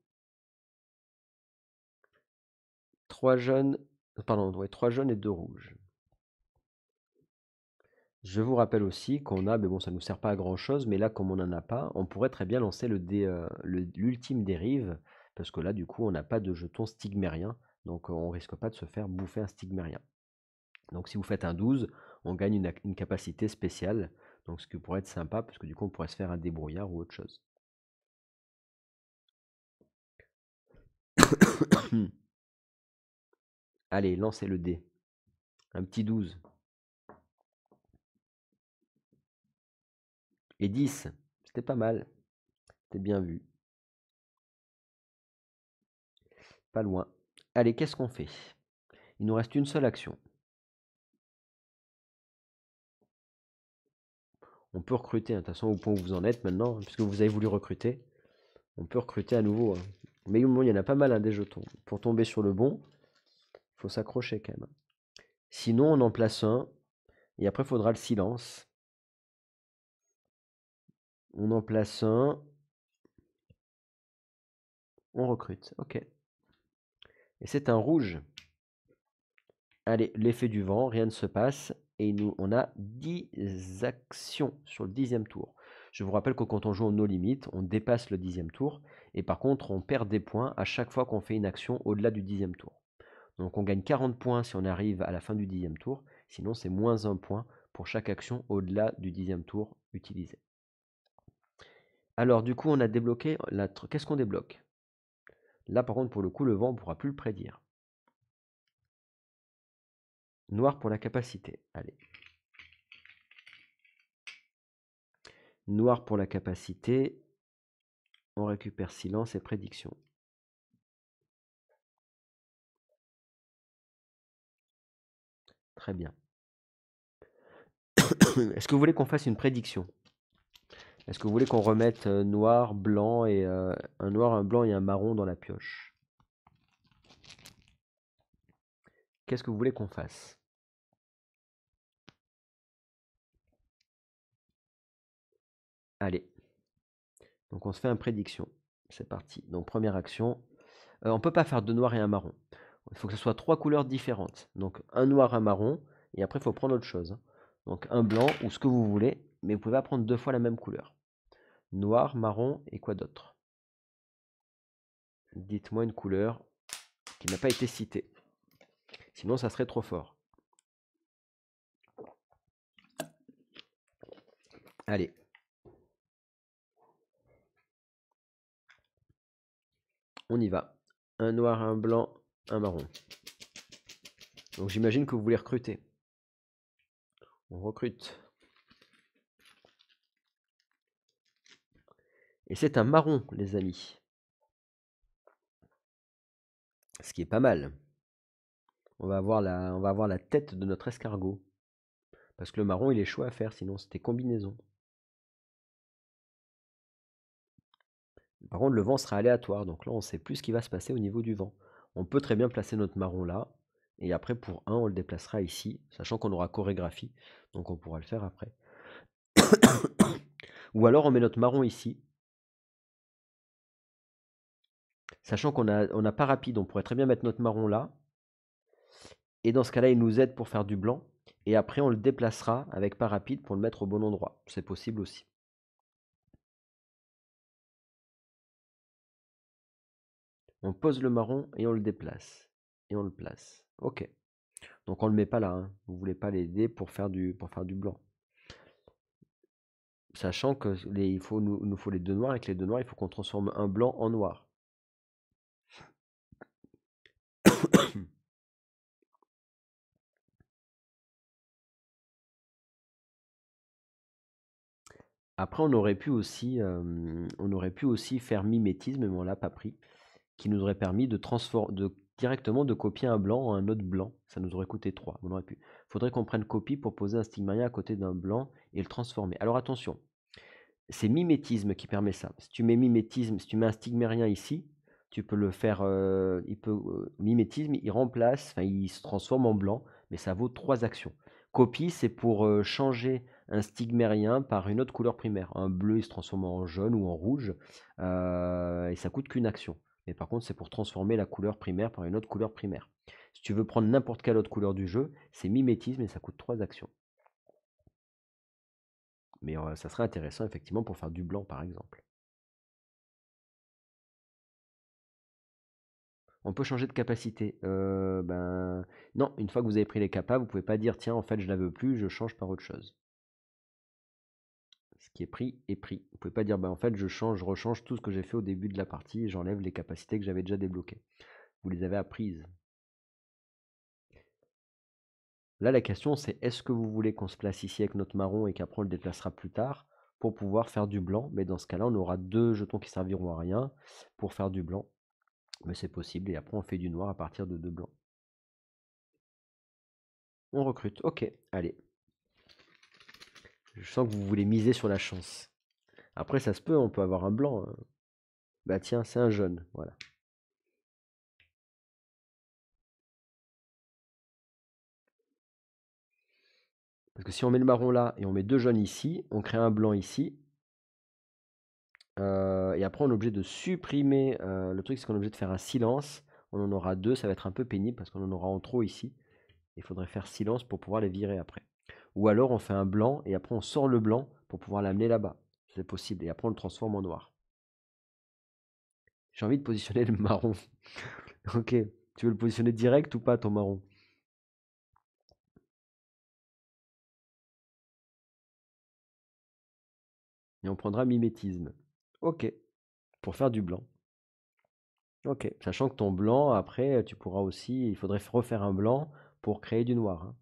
3 jaunes, pardon, ouais, 3 jaunes et 2 rouges. Je vous rappelle aussi qu'on a, mais bon, ça ne nous sert pas à grand chose, mais là, comme on n'en a pas, on pourrait très bien lancer l'ultime dérive, parce que là, du coup, on n'a pas de jeton stigmérien, donc on risque pas de se faire bouffer un stigmérien. Donc si vous faites un 12, on gagne une capacité spéciale, donc ce qui pourrait être sympa, parce que du coup, on pourrait se faire un débrouillard ou autre chose. Allez, lancez le dé. Un petit 12. Et 10. C'était pas mal. C'était bien vu. Pas loin. Allez, qu'est-ce qu'on fait? Il nous reste une seule action. On peut recruter, hein, de toute façon, au point où vous en êtes maintenant, hein, puisque vous avez voulu recruter. On peut recruter à nouveau, hein. Mais bon, il y en a pas mal, hein, des jetons. Pour tomber sur le bon, il faut s'accrocher quand même. Sinon, on en place un. Et après, il faudra le silence. On en place un. On recrute. Ok. Et c'est un rouge. Allez, l'effet du vent, rien ne se passe. Et nous, on a 10 actions sur le 10e tour. Je vous rappelle que quand on joue en no limite, on dépasse le 10e tour. Et par contre, on perd des points à chaque fois qu'on fait une action au-delà du 10e tour. Donc on gagne 40 points si on arrive à la fin du 10e tour. Sinon, c'est moins 1 point pour chaque action au-delà du 10e tour utilisé. Alors, du coup, on a débloqué. Qu'est-ce qu'on débloque? Là, par contre, pour le coup, le vent, on ne pourra plus le prédire. Noir pour la capacité. Allez. Noir pour la capacité. On récupère silence et prédiction. Très bien. Est-ce que vous voulez qu'on fasse une prédiction? Est-ce que vous voulez qu'on remette noir, blanc et un noir, un blanc et un marron dans la pioche? Qu'est-ce que vous voulez qu'on fasse? Allez. Donc on se fait une prédiction. C'est parti. Donc première action. On ne peut pas faire deux noirs et un marron. Il faut que ce soit 3 couleurs différentes. Donc un noir, un marron. Et après, il faut prendre autre chose, hein. Donc un blanc ou ce que vous voulez. Mais vous pouvez pas prendre 2 fois la même couleur. Noir, marron et quoi d'autre? Dites-moi une couleur qui n'a pas été citée. Sinon, ça serait trop fort. Allez. On y va. Un noir, un blanc, un marron. Donc j'imagine que vous voulez recruter. On recrute. Et c'est un marron, les amis. Ce qui est pas mal. On va avoir la tête de notre escargot. Parce que le marron, il est chaud à faire, sinon c'était combinaison. Par contre, le vent sera aléatoire, donc là, on ne sait plus ce qui va se passer au niveau du vent. On peut très bien placer notre marron là, et après, pour 1, on le déplacera ici, sachant qu'on aura chorégraphie, donc on pourra le faire après. Ou alors, on met notre marron ici, sachant qu'on n'a pas rapide, on pourrait très bien mettre notre marron là, et dans ce cas-là, il nous aide pour faire du blanc, et après, on le déplacera avec pas rapide pour le mettre au bon endroit. C'est possible aussi. On pose le marron et on le déplace. Et on le place. Ok. Donc on ne le met pas là, hein. Vous ne voulez pas l'aider pour faire du blanc. Sachant que il nous faut les deux noirs, et que les deux noirs, il faut qu'on transforme un blanc en noir. Après, on aurait pu aussi faire mimétisme, mais on l'a pas pris, qui nous aurait permis directement de copier un blanc en un autre blanc. Ça nous aurait coûté 3. On aurait pu. Faudrait qu'on prenne copie pour poser un stigmarien à côté d'un blanc et le transformer. Alors attention, c'est mimétisme qui permet ça. Si tu mets mimétisme, si tu mets un stigmérien ici, tu peux le faire. Mimétisme, il remplace, enfin, il se transforme en blanc, mais ça vaut 3 actions. Copie, c'est pour changer un stigmérien par une autre couleur primaire. Un bleu, il se transforme en jaune ou en rouge, et ça coûte qu'une action. Mais par contre, c'est pour transformer la couleur primaire par une autre couleur primaire. Si tu veux prendre n'importe quelle autre couleur du jeu, c'est mimétisme et ça coûte 3 actions. Mais ça serait intéressant effectivement pour faire du blanc par exemple. On peut changer de capacité. Non, une fois que vous avez pris les capas, vous pouvez pas dire tiens en fait je la veux plus, je change par autre chose. Ce qui est pris est pris. Vous pouvez pas dire en fait je rechange tout ce que j'ai fait au début de la partie et j'enlève les capacités que j'avais déjà débloquées. Vous les avez apprises. Là la question c'est est-ce que vous voulez qu'on se place ici avec notre marron et qu'après on le déplacera plus tard pour pouvoir faire du blanc, mais dans ce cas-là on aura 2 jetons qui serviront à rien pour faire du blanc. Mais c'est possible et après on fait du noir à partir de 2 blancs. On recrute. Ok, allez. Je sens que vous voulez miser sur la chance. Après, ça se peut, on peut avoir un blanc. Hein. Bah tiens, c'est un jaune, voilà. Parce que si on met le marron là et on met 2 jaunes ici, on crée un blanc ici. Et après, on est obligé de supprimer. Le truc, c'est qu'on est obligé de faire un silence. On en aura 2, ça va être un peu pénible parce qu'on en aura en trop ici. Il faudrait faire silence pour pouvoir les virer après. Ou alors, on fait un blanc et après, on sort le blanc pour pouvoir l'amener là-bas. C'est possible. Et après, on le transforme en noir. J'ai envie de positionner le marron. Ok. Tu veux le positionner direct ou pas, ton marron? Et on prendra mimétisme. Ok. Pour faire du blanc. Ok. Sachant que ton blanc, après, tu pourras aussi. Il faudrait refaire un blanc pour créer du noir. Hein.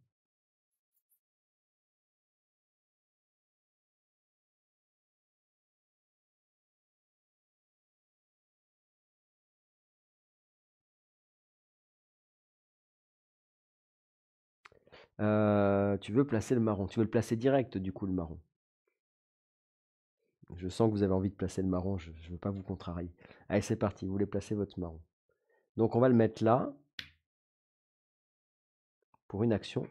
Tu veux placer le marron. Tu veux le placer direct, du coup, le marron. Je sens que vous avez envie de placer le marron. Je ne veux pas vous contrarier. Allez, c'est parti. Vous voulez placer votre marron. Donc, on va le mettre là. Pour une action.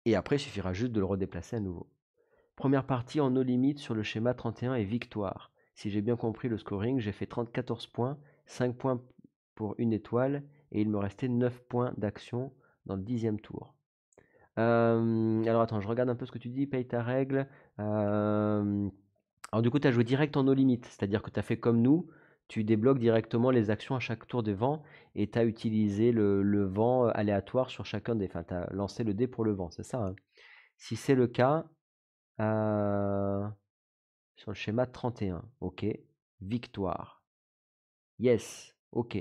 Et après, il suffira juste de le redéplacer à nouveau. Première partie en no limite sur le schéma 31 et victoire. Si j'ai bien compris le scoring, j'ai fait 14 points, 5 points pour une étoile, et il me restait 9 points d'action dans le 10e tour. Alors attends, je regarde un peu ce que tu dis, paye ta règle. Alors du coup, tu as joué direct en no limite, c'est-à-dire que tu as fait comme nous, tu débloques directement les actions à chaque tour de vent, et tu as utilisé le vent aléatoire sur chacun des... Enfin, tu as lancé le dé pour le vent, c'est ça, hein. Si c'est le cas, sur le schéma 31, ok. Victoire. Yes, ok.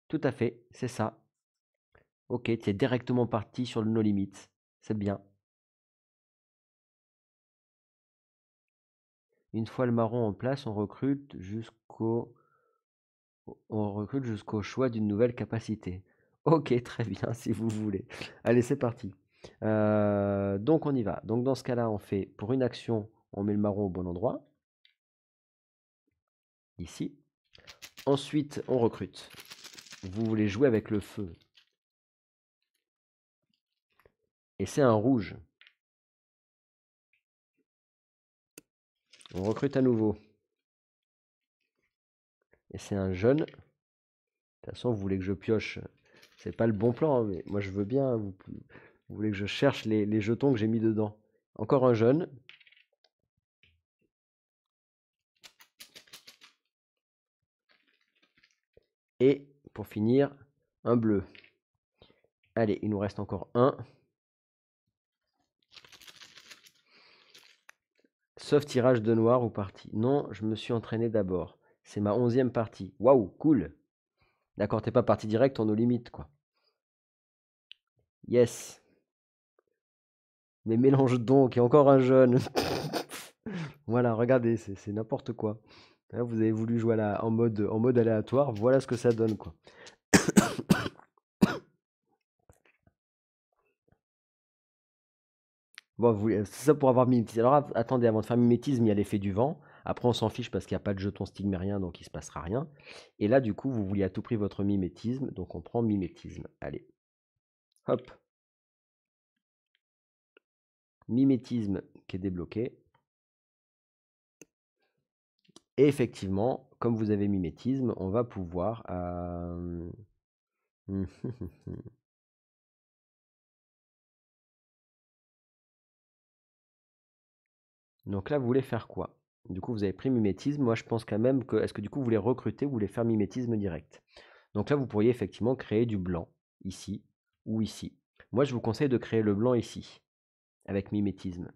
Tout à fait, c'est ça. Ok, tu es directement parti sur le no limit. C'est bien. Une fois le marron en place, on recrute jusqu'au choix d'une nouvelle capacité. Ok, très bien, si vous voulez. Allez, c'est parti. Donc on y va. Donc dans ce cas-là, on fait pour une action, on met le marron au bon endroit. Ici. Ensuite, on recrute. Vous voulez jouer avec le feu. Et c'est un rouge. On recrute à nouveau. Et c'est un jaune. De toute façon, vous voulez que je pioche. C'est pas le bon plan, hein, mais moi je veux bien. Vous voulez que je cherche les jetons que j'ai mis dedans. Encore un jaune. Et pour finir, un bleu. Allez, il nous reste encore un. Sauf tirage de noir ou partie. Non, je me suis entraîné d'abord. C'est ma 11e partie. Waouh, cool. D'accord, t'es pas parti direct, on nos limites, quoi. Yes. Mais mélange donc, et encore un jaune. Voilà, regardez, c'est n'importe quoi. Là, vous avez voulu jouer en mode aléatoire, voilà ce que ça donne, quoi. Bon, c'est ça pour avoir mimétisme. Alors attendez, avant de faire mimétisme, il y a l'effet du vent. Après, on s'en fiche parce qu'il n'y a pas de jeton stigmérien, donc il ne se passera rien. Et là, du coup, vous vouliez à tout prix votre mimétisme, donc on prend mimétisme. Allez. Hop. Mimétisme qui est débloqué. Et effectivement, comme vous avez mimétisme, on va pouvoir... Donc là, vous voulez faire quoi? Du coup, vous avez pris mimétisme. Moi, je pense quand même que... Est-ce que du coup, vous voulez recruter ou vous voulez faire mimétisme direct? Donc là, vous pourriez effectivement créer du blanc, ici ou ici. Moi, je vous conseille de créer le blanc ici, avec mimétisme.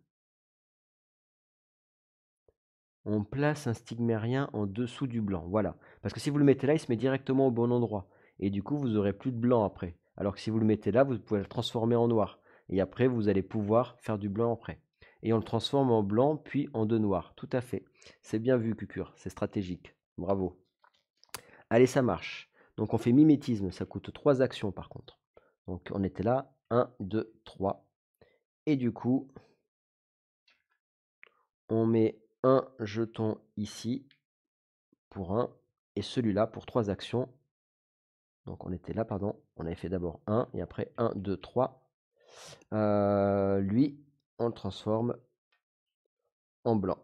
On place un stigmérien en dessous du blanc, voilà. Parce que si vous le mettez là, il se met directement au bon endroit. Et du coup, vous n'aurez plus de blanc après. Alors que si vous le mettez là, vous pouvez le transformer en noir. Et après, vous allez pouvoir faire du blanc après. Et on le transforme en blanc, puis en deux noirs. Tout à fait. C'est bien vu, Cucur. C'est stratégique. Bravo. Allez, ça marche. Donc on fait mimétisme. Ça coûte 3 actions par contre. Donc on était là. 1, 2, 3. Et du coup, on met un jeton ici pour 1 et celui-là pour 3 actions. Donc on était là, pardon. On avait fait d'abord 1 et après 1, 2, 3. Lui, on le transforme en blanc.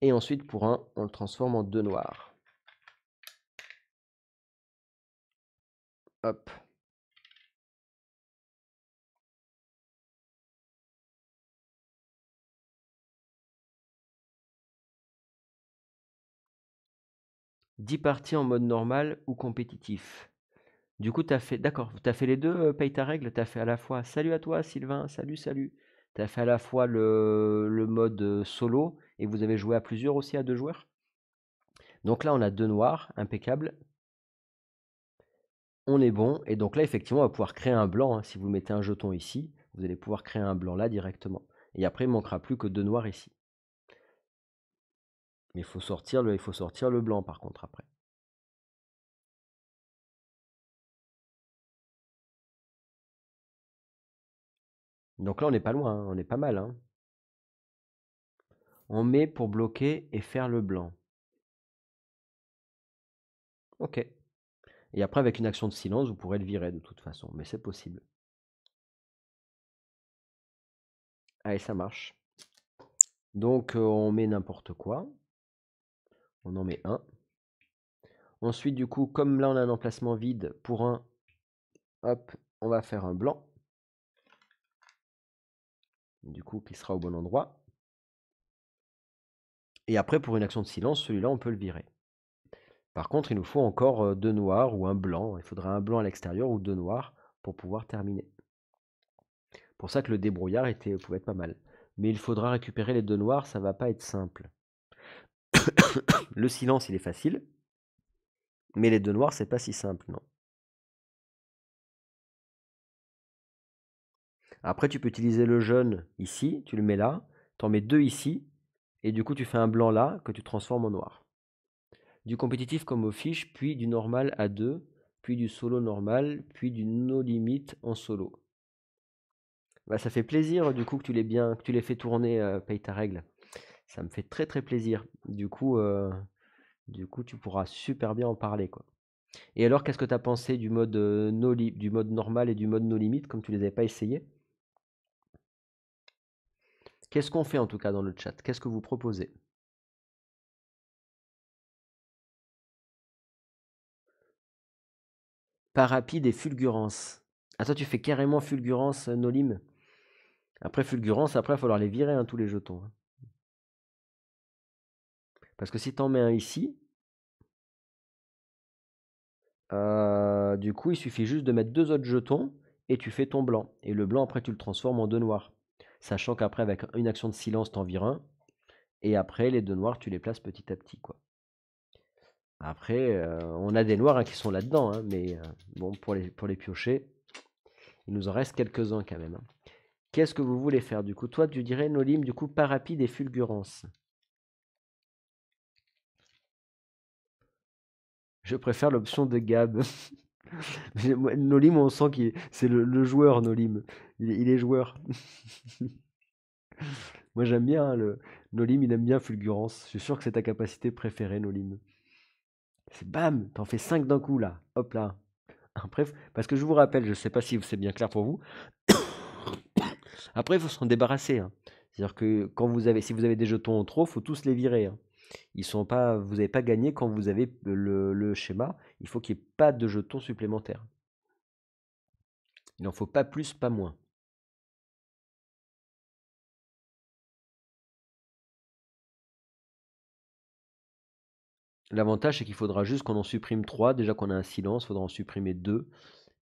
Et ensuite, pour 1, on le transforme en 2 noirs. Hop. « 10 parties en mode normal ou compétitif. » Du coup, tu as fait, d'accord, tu as fait les deux, paye ta règle, tu as fait à la fois, salut à toi Sylvain, salut, salut. Tu as fait à la fois le mode solo et vous avez joué à plusieurs aussi, à 2 joueurs. Donc là, on a 2 noirs, impeccable. On est bon, et donc là, effectivement, on va pouvoir créer un blanc, hein. Si vous mettez un jeton ici, vous allez pouvoir créer un blanc là directement. Et après, il ne manquera plus que 2 noirs ici. Mais il faut sortir le blanc par contre après. Donc là, on n'est pas loin, hein, on est pas mal, hein. On met pour bloquer et faire le blanc. Ok. Et après, avec une action de silence, vous pourrez le virer de toute façon, mais c'est possible. Allez, ça marche. Donc, on met n'importe quoi. On en met un. Ensuite, du coup, comme là, on a un emplacement vide, pour un, hop, on va faire un blanc. Du coup, qui sera au bon endroit. Et après, pour une action de silence, celui-là, on peut le virer. Par contre, il nous faut encore 2 noirs ou un blanc. Il faudra un blanc à l'extérieur ou 2 noirs pour pouvoir terminer. Pour ça que le débrouillard pouvait être pas mal. Mais il faudra récupérer les 2 noirs, ça va pas être simple. Le silence, il est facile. Mais les 2 noirs, c'est pas si simple, non. Après, tu peux utiliser le jaune ici, tu le mets là, tu en mets 2 ici, et du coup, tu fais un blanc là que tu transformes en noir. Du compétitif comme aux fiches, puis du normal à 2, puis du solo normal, puis du no limit en solo. Bah, ça fait plaisir du coup que tu l'aies fait tourner, paye ta règle. Ça me fait très très plaisir. Du coup, tu pourras super bien en parler, quoi. Et alors, qu'est-ce que tu as pensé du mode, du mode normal et du mode no limit, comme tu les avais pas essayés? Qu'est-ce qu'on fait en tout cas dans le chat? Qu'est-ce que vous proposez? Pas rapide et fulgurance. Ah, toi, tu fais carrément fulgurance, no lim? Après fulgurance, après, il va falloir les virer, hein, tous les jetons, hein. Parce que si tu en mets un ici, du coup, il suffit juste de mettre 2 autres jetons et tu fais ton blanc. Et le blanc, après, tu le transformes en 2 noirs. Sachant qu'après, avec une action de silence, t'en vires un. Et après, les 2 noirs, tu les places petit à petit, quoi. Après, on a des noirs, hein, qui sont là-dedans, hein, mais bon, pour les piocher, il nous en reste quelques-uns quand même, hein. Qu'est-ce que vous voulez faire du coup? Toi, tu dirais Nolim, du coup, pas rapide et fulgurance. Je préfère l'option de Gab. Nolim, on sent que c'est le joueur, Nolim. Il est joueur. Moi, j'aime bien, hein, Nolim, il aime bien fulgurance. Je suis sûr que c'est ta capacité préférée, Nolim. C'est bam, t'en fais 5 d'un coup là. Hop là. Après, parce que je vous rappelle, je ne sais pas si c'est bien clair pour vous. Après, il faut s'en débarrasser, hein. C'est-à-dire que si vous avez des jetons en trop, il faut tous les virer, hein. Vous n'avez pas gagné quand vous avez le schéma. Il faut qu'il n'y ait pas de jetons supplémentaires. Il n'en faut pas plus, pas moins. L'avantage, c'est qu'il faudra juste qu'on en supprime 3. Déjà qu'on a un silence, il faudra en supprimer 2.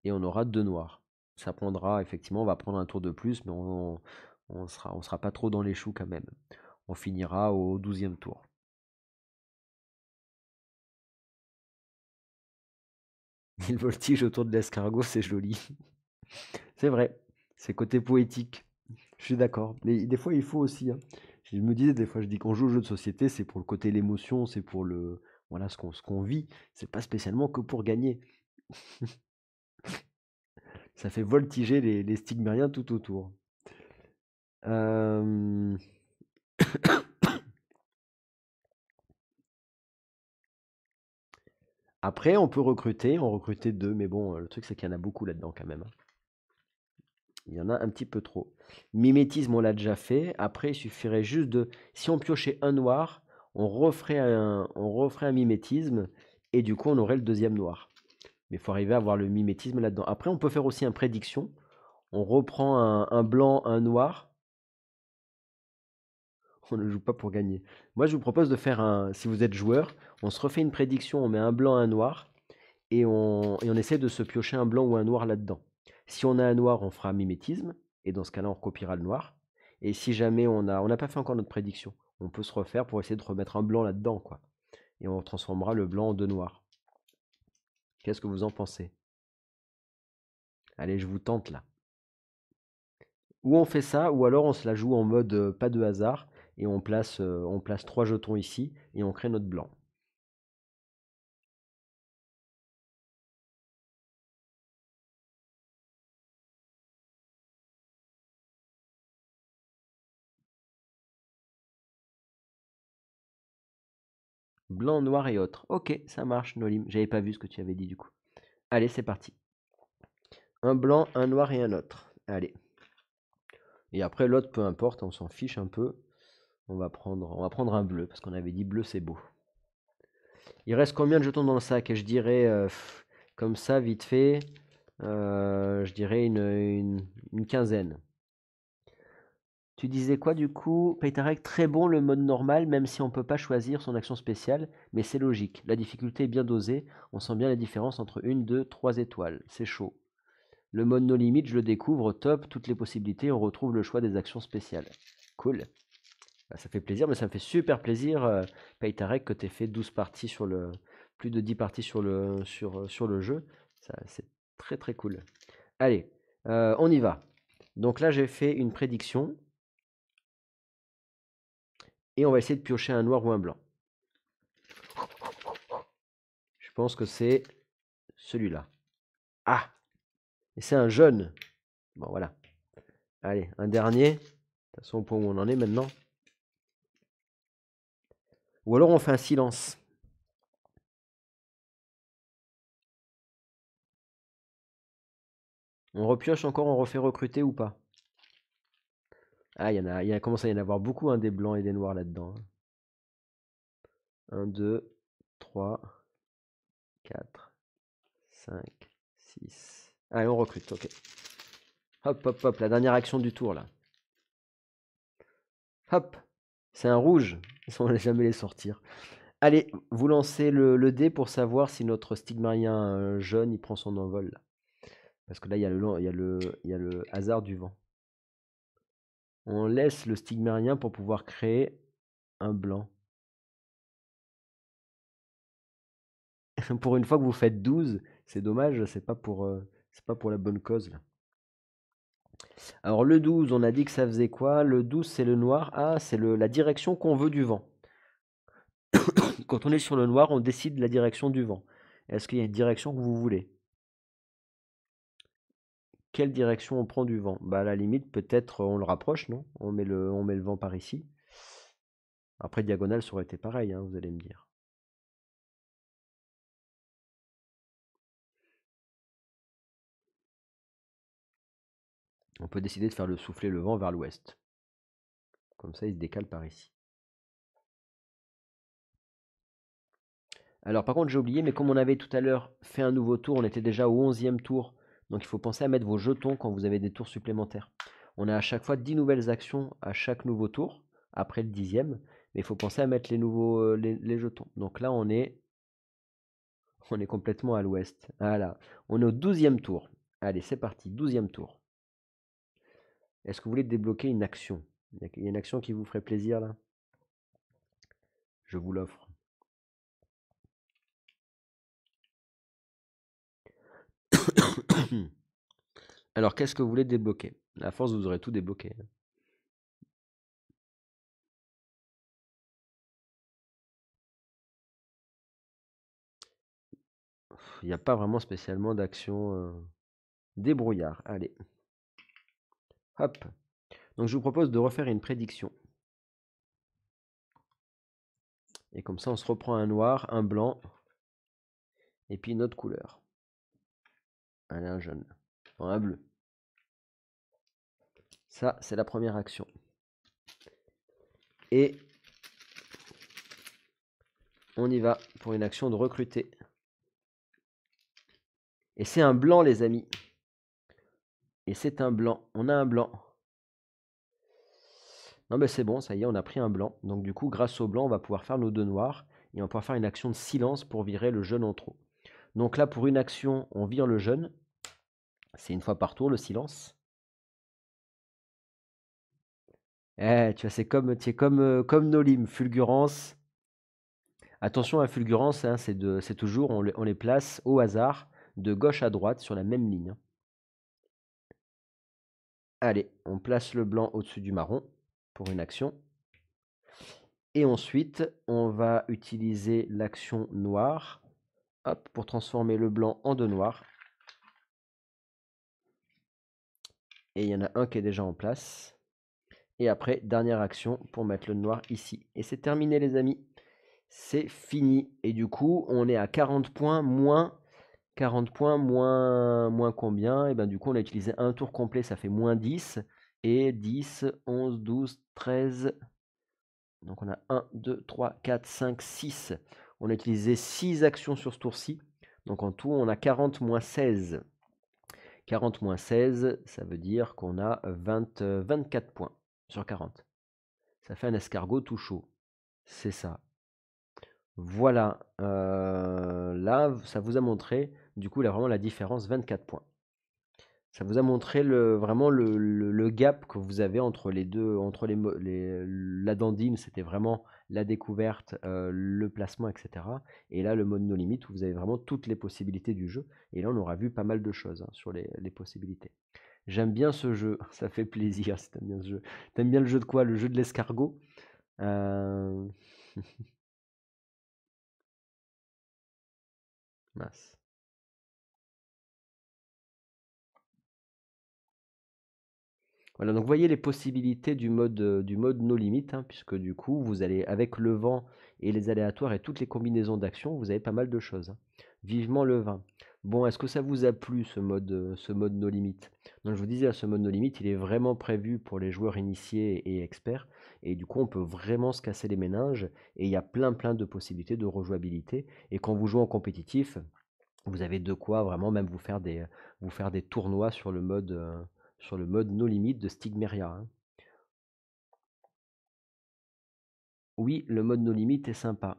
Et on aura 2 noirs. Ça prendra, effectivement, on va prendre un tour de plus, mais on sera pas trop dans les choux quand même. On finira au 12e tour. Il voltige autour de l'escargot, c'est joli. C'est vrai, c'est côté poétique. Je suis d'accord. Mais des fois, il faut aussi, hein. Je me disais, des fois, je dis qu'on joue au jeu de société, c'est pour le côté l'émotion, c'est pour voilà, ce qu'on vit. C'est pas spécialement que pour gagner. Ça fait voltiger les stigmériens tout autour. Après, on peut recruter, en recruter 2, mais bon, le truc c'est qu'il y en a beaucoup là-dedans quand même, hein. Il y en a un petit peu trop. Mimétisme, on l'a déjà fait. Après, il suffirait juste de... Si on piochait un noir, on referait un mimétisme, et du coup, on aurait le deuxième noir. Mais il faut arriver à avoir le mimétisme là-dedans. Après, on peut faire aussi un prédiction. On reprend un blanc, un noir. On ne joue pas pour gagner. Moi, je vous propose de faire un... Si vous êtes joueur, on se refait une prédiction, on met un blanc, un noir, et on essaie de se piocher un blanc ou un noir là-dedans. Si on a un noir, on fera un mimétisme, et dans ce cas-là, on recopiera le noir. Et si jamais on n'a pas fait encore notre prédiction, on peut se refaire pour essayer de remettre un blanc là-dedans, quoi. Et on transformera le blanc en deux noirs. Qu'est-ce que vous en pensez? Allez, je vous tente là. Ou on fait ça, ou alors on se la joue en mode pas de hasard, et on place 3 jetons ici, et on crée notre blanc. Blanc, noir et autres. Ok, ça marche, Nolim. J'avais pas vu ce que tu avais dit du coup. Allez, c'est parti. Un blanc, un noir et un autre. Allez. Et après, l'autre, peu importe, on s'en fiche un peu. On va prendre un bleu, parce qu'on avait dit bleu, c'est beau. Il reste combien de jetons dans le sac? Je dirais, comme ça, vite fait, je dirais une quinzaine. Tu disais quoi du coup? Paytarek, très bon le mode normal, même si on ne peut pas choisir son action spéciale, mais c'est logique. La difficulté est bien dosée, on sent bien la différence entre 1, 2, 3 étoiles. C'est chaud. Le mode no limit, je le découvre, top, toutes les possibilités, on retrouve le choix des actions spéciales. Cool. Bah, ça fait plaisir, mais ça me fait super plaisir, Paytarek, que tu aies fait 12 parties sur le. Plus de 10 parties sur le jeu. C'est très très cool. Allez, on y va. Donc là, j'ai fait une prédiction. Et on va essayer de piocher un noir ou un blanc. Je pense que c'est celui-là. Ah! Et c'est un jaune. Bon, voilà. Allez, un dernier. De toute façon, au point où on en est maintenant. Ou alors on fait un silence. On repioche encore, on refait recruter ou pas? Ah, il commence à y en avoir beaucoup, hein, des blancs et des noirs là-dedans. 1, 2, 3, 4, 5, 6. Allez, on recrute, ok. Hop, hop, hop, la dernière action du tour, là. Hop, c'est un rouge. On va jamais les sortir. Allez, vous lancez le dé pour savoir si notre stigmarien jaune il prend son envol. Là. Parce que là, il y a le hasard du vent. On laisse le stigmarien pour pouvoir créer un blanc. Pour une fois que vous faites 12, c'est dommage, c'est pas pour la bonne cause. Là. Alors le 12, on a dit que ça faisait quoi? Le 12, c'est le noir. Ah, c'est la direction qu'on veut du vent. Quand on est sur le noir, on décide la direction du vent. Est-ce qu'il y a une direction que vous voulez? Quelle direction on prend du vent? Bah à la limite, peut-être on le rapproche, non? On met le vent par ici. Après, diagonale, ça aurait été pareil, hein, vous allez me dire. On peut décider de faire souffler le vent vers l'ouest. Comme ça, il se décale par ici. Alors par contre, j'ai oublié, mais comme on avait tout à l'heure fait un nouveau tour, on était déjà au 11e tour. Donc il faut penser à mettre vos jetons quand vous avez des tours supplémentaires. On a à chaque fois 10 nouvelles actions à chaque nouveau tour, après le 10e. Mais il faut penser à mettre les jetons. Donc là, on est complètement à l'ouest. Voilà. On est au 12e tour. Allez, c'est parti, 12e tour. Est-ce que vous voulez débloquer une action? Il y a une action qui vous ferait plaisir là? Je vous l'offre. Alors, qu'est-ce que vous voulez débloquer? À force, vous aurez tout débloqué. Il n'y a pas vraiment spécialement d'action. Débrouillard, allez. Hop. Donc je vous propose de refaire une prédiction. Et comme ça, on se reprend un noir, un blanc, et puis une autre couleur. Allez, un jaune. Non, un bleu. Ça, c'est la première action. Et on y va pour une action de recruter. Et c'est un blanc, les amis. Et c'est un blanc. On a un blanc. Non, mais c'est bon, ça y est, on a pris un blanc. Donc du coup, grâce au blanc, on va pouvoir faire nos deux noirs. Et on va pouvoir faire une action de silence pour virer le jaune en trop. Donc là, pour une action, on vire le jaune. C'est une fois par tour, le silence. Tu vois, c'est comme Nolim, fulgurance. Attention à fulgurance, hein, c'est toujours, on les place au hasard, de gauche à droite, sur la même ligne. Allez, on place le blanc au-dessus du marron pour une action. Et ensuite, on va utiliser l'action noire, hop, pour transformer le blanc en deux noirs. Et il y en a un qui est déjà en place. Et après, dernière action pour mettre le noir ici. Et c'est terminé, les amis. C'est fini. Et du coup, on est à 40 points moins 40 points moins combien? Et ben du coup, on a utilisé un tour complet, ça fait moins 10. Et 10, 11, 12, 13. Donc on a 1, 2, 3, 4, 5, 6. On a utilisé 6 actions sur ce tour-ci. Donc en tout, on a 40 moins 16. 40 moins 16, ça veut dire qu'on a 24 points sur 40. Ça fait un escargot tout chaud. C'est ça. Voilà. Là, ça vous a montré, du coup, là, vraiment la différence, 24 points. Ça vous a montré vraiment le gap que vous avez entre les deux, entre la dandine, c'était vraiment la découverte, le placement, etc. Et là, le mode no limit, où vous avez vraiment toutes les possibilités du jeu. Et là, on aura vu pas mal de choses, hein, sur les possibilités. J'aime bien ce jeu, ça fait plaisir si t'aimes bien ce jeu. T'aimes bien le jeu de quoi? Le jeu de l'escargot? Euh, Mince. Voilà, donc vous voyez les possibilités du mode no limit, hein, puisque du coup, vous allez, avec le vent et les aléatoires et toutes les combinaisons d'actions, vous avez pas mal de choses, hein. Vivement le vin. Bon, est-ce que ça vous a plu ce mode no limit? Donc je vous disais, ce mode no limit, il est vraiment prévu pour les joueurs initiés et experts, et du coup, on peut vraiment se casser les méninges, et il y a plein de possibilités de rejouabilité, et quand vous jouez en compétitif, vous avez de quoi vraiment même vous faire des tournois sur le mode no limit de Stigmeria, hein. Oui, le mode no limit est sympa.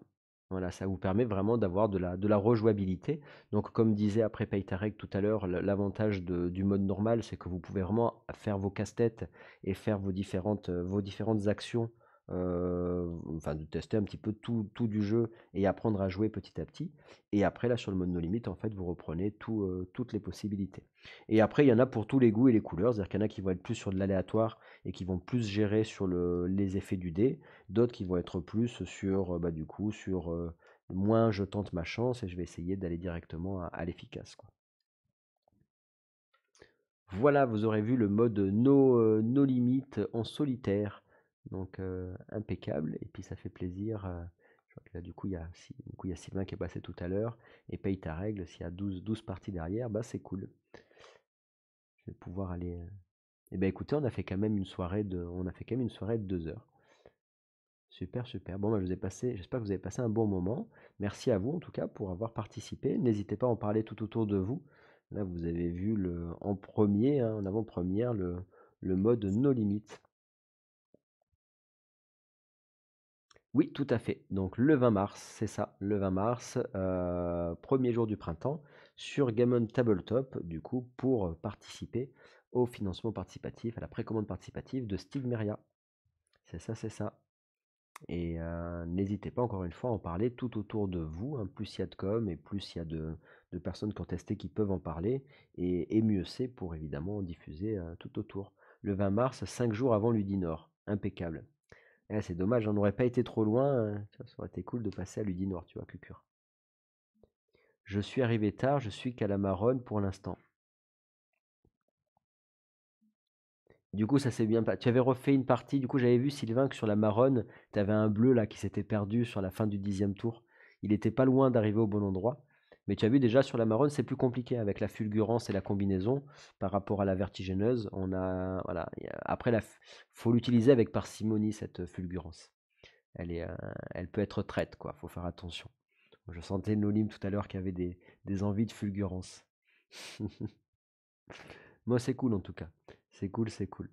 Voilà, ça vous permet vraiment d'avoir de la rejouabilité. Donc, comme disait après Paytarek tout à l'heure, l'avantage du mode normal, c'est que vous pouvez vraiment faire vos casse-têtes et faire vos différentes actions, enfin, de tester un petit peu tout du jeu et apprendre à jouer petit à petit. Et après, là, sur le mode no limit, en fait, vous reprenez toutes les possibilités. Et après, il y en a pour tous les goûts et les couleurs, c'est-à-dire qu'il y en a qui vont être plus sur de l'aléatoire et qui vont plus gérer sur les effets du dé. D'autres qui vont être plus sur, bah, du coup, sur moins je tente ma chance et je vais essayer d'aller directement à l'efficace, quoi. Voilà, vous aurez vu le mode no limit en solitaire. Donc impeccable. Et puis ça fait plaisir. Je vois que là, du coup, il y a Sylvain qui est passé tout à l'heure. Et paye ta règle. S'il y a 12 parties derrière, bah c'est cool. Je vais pouvoir aller. Eh ben écoutez, on a fait quand même une soirée de 2 heures. Super, super. Bon, bah, j'espère que vous avez passé un bon moment. Merci à vous en tout cas pour avoir participé. N'hésitez pas à en parler tout autour de vous. Là, vous avez vu en premier, hein, en avant-première, le mode no limit. Oui, tout à fait. Donc le 20 mars, c'est ça, le 20 mars, premier jour du printemps, sur Gammon Tabletop, du coup, pour participer au financement participatif, à la précommande participative de Stigmeria. C'est ça, c'est ça. Et n'hésitez pas encore une fois à en parler tout autour de vous, hein. Plus il y a de com et plus il y a de personnes qui ont testé qui peuvent en parler, et mieux c'est pour évidemment en diffuser tout autour. Le 20 mars, 5 jours avant Ludinor. Impeccable. C'est dommage, on n'aurait pas été trop loin, ça aurait été cool de passer à Ludinor, tu vois, Cucur. Je suis arrivé tard, je suis qu'à la Marronne pour l'instant. Du coup, ça s'est bien pas tu avais refait une partie, du coup, j'avais vu Sylvain que sur la marronne, tu avais un bleu là qui s'était perdu sur la fin du 10e tour. Il était pas loin d'arriver au bon endroit. Mais tu as vu déjà sur la marronne, c'est plus compliqué avec la fulgurance et la combinaison par rapport à la vertigineuse. On a voilà, après faut l'utiliser avec parcimonie cette fulgurance. Elle est elle peut être traite quoi, faut faire attention. Je sentais Nolim tout à l'heure qui avait des envies de fulgurance. Moi, c'est cool en tout cas. C'est cool, c'est cool.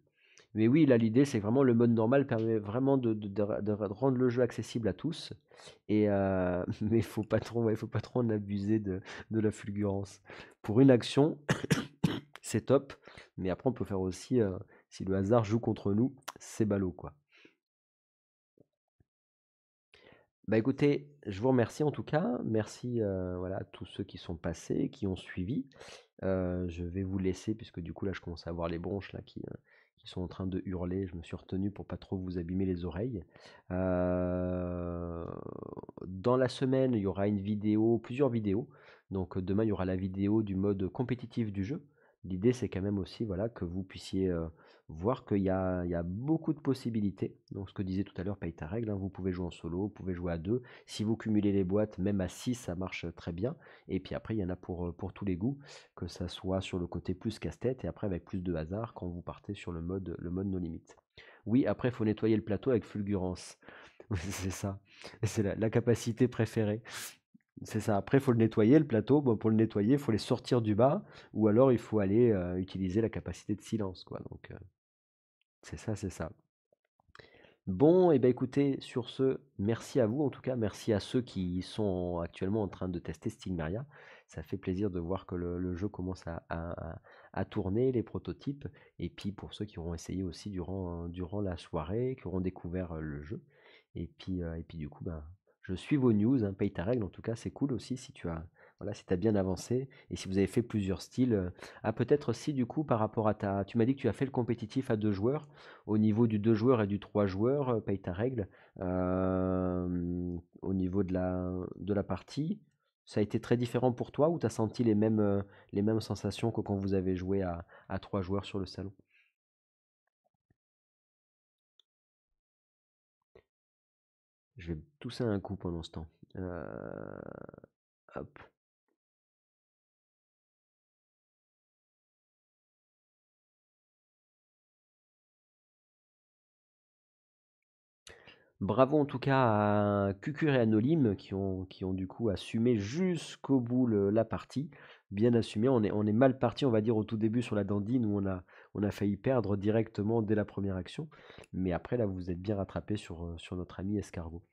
Mais oui, là, l'idée, c'est vraiment le mode normal permet vraiment de rendre le jeu accessible à tous. Et mais il faut pas trop, ouais, faut pas trop en abuser de la fulgurance. Pour une action, c'est top. Mais après, on peut faire aussi, si le hasard joue contre nous, c'est ballot, quoi. Bah écoutez, je vous remercie en tout cas. Merci voilà, à tous ceux qui sont passés, qui ont suivi. Je vais vous laisser, puisque du coup là je commence à voir les bronches là qui sont en train de hurler. Je me suis retenu pour pas trop vous abîmer les oreilles. Dans la semaine, il y aura une vidéo, plusieurs vidéos. Donc demain, il y aura la vidéo du mode compétitif du jeu. L'idée, c'est quand même aussi voilà, que vous puissiez voir qu'il y a beaucoup de possibilités. Donc ce que disait tout à l'heure Paye ta règle, hein, vous pouvez jouer en solo, vous pouvez jouer à deux. Si vous cumulez les boîtes, même à 6, ça marche très bien. Et puis après, il y en a pour tous les goûts, que ça soit sur le côté plus casse-tête et après avec plus de hasard quand vous partez sur le mode no limit. Oui, après, il faut nettoyer le plateau avec fulgurance. C'est ça. C'est la capacité préférée. C'est ça. Après, il faut le nettoyer, le plateau. Bon, pour le nettoyer, il faut les sortir du bas ou alors il faut aller utiliser la capacité de silence, quoi. Donc, c'est ça, c'est ça. Bon, et ben écoutez, sur ce, merci à vous en tout cas, merci à ceux qui sont actuellement en train de tester Stigmeria. Ça fait plaisir de voir que le jeu commence à tourner, les prototypes, et puis pour ceux qui auront essayé aussi durant la soirée, qui auront découvert le jeu. Et puis du coup, ben, je suis vos news, hein, paye ta règle, en tout cas, c'est cool aussi si tu as, voilà, si tu as bien avancé, et si vous avez fait plusieurs styles. Ah, peut-être aussi du coup par rapport à ta... Tu m'as dit que tu as fait le compétitif à 2 joueurs. Au niveau du 2 joueurs et du 3 joueurs, paye ta règle. Au niveau de la partie, ça a été très différent pour toi ou tu as senti les mêmes sensations que quand vous avez joué à 3 joueurs sur le salon? Je vais tousser un coup pendant ce temps. Hop. Bravo en tout cas à Cucur et à Nolim qui ont du coup assumé jusqu'au bout la partie. Bien assumé. On est mal parti, on va dire, au tout début sur la dandine où on a failli perdre directement dès la première action. Mais après, là, vous vous êtes bien rattrapé sur notre ami Escargot.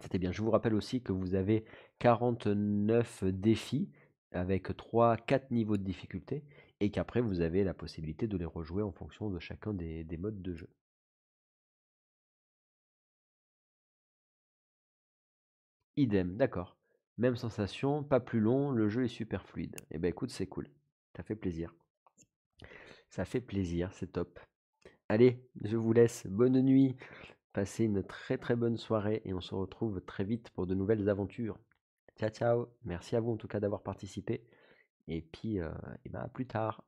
C'était bien. Je vous rappelle aussi que vous avez 49 défis avec 3-4 niveaux de difficulté et qu'après, vous avez la possibilité de les rejouer en fonction de chacun des modes de jeu. Idem, d'accord. Même sensation, pas plus long, le jeu est super fluide. Eh ben écoute, c'est cool. Ça fait plaisir. Ça fait plaisir, c'est top. Allez, je vous laisse. Bonne nuit. Passez une très très bonne soirée et on se retrouve très vite pour de nouvelles aventures. Ciao ciao. Merci à vous en tout cas d'avoir participé. Et puis, à plus tard.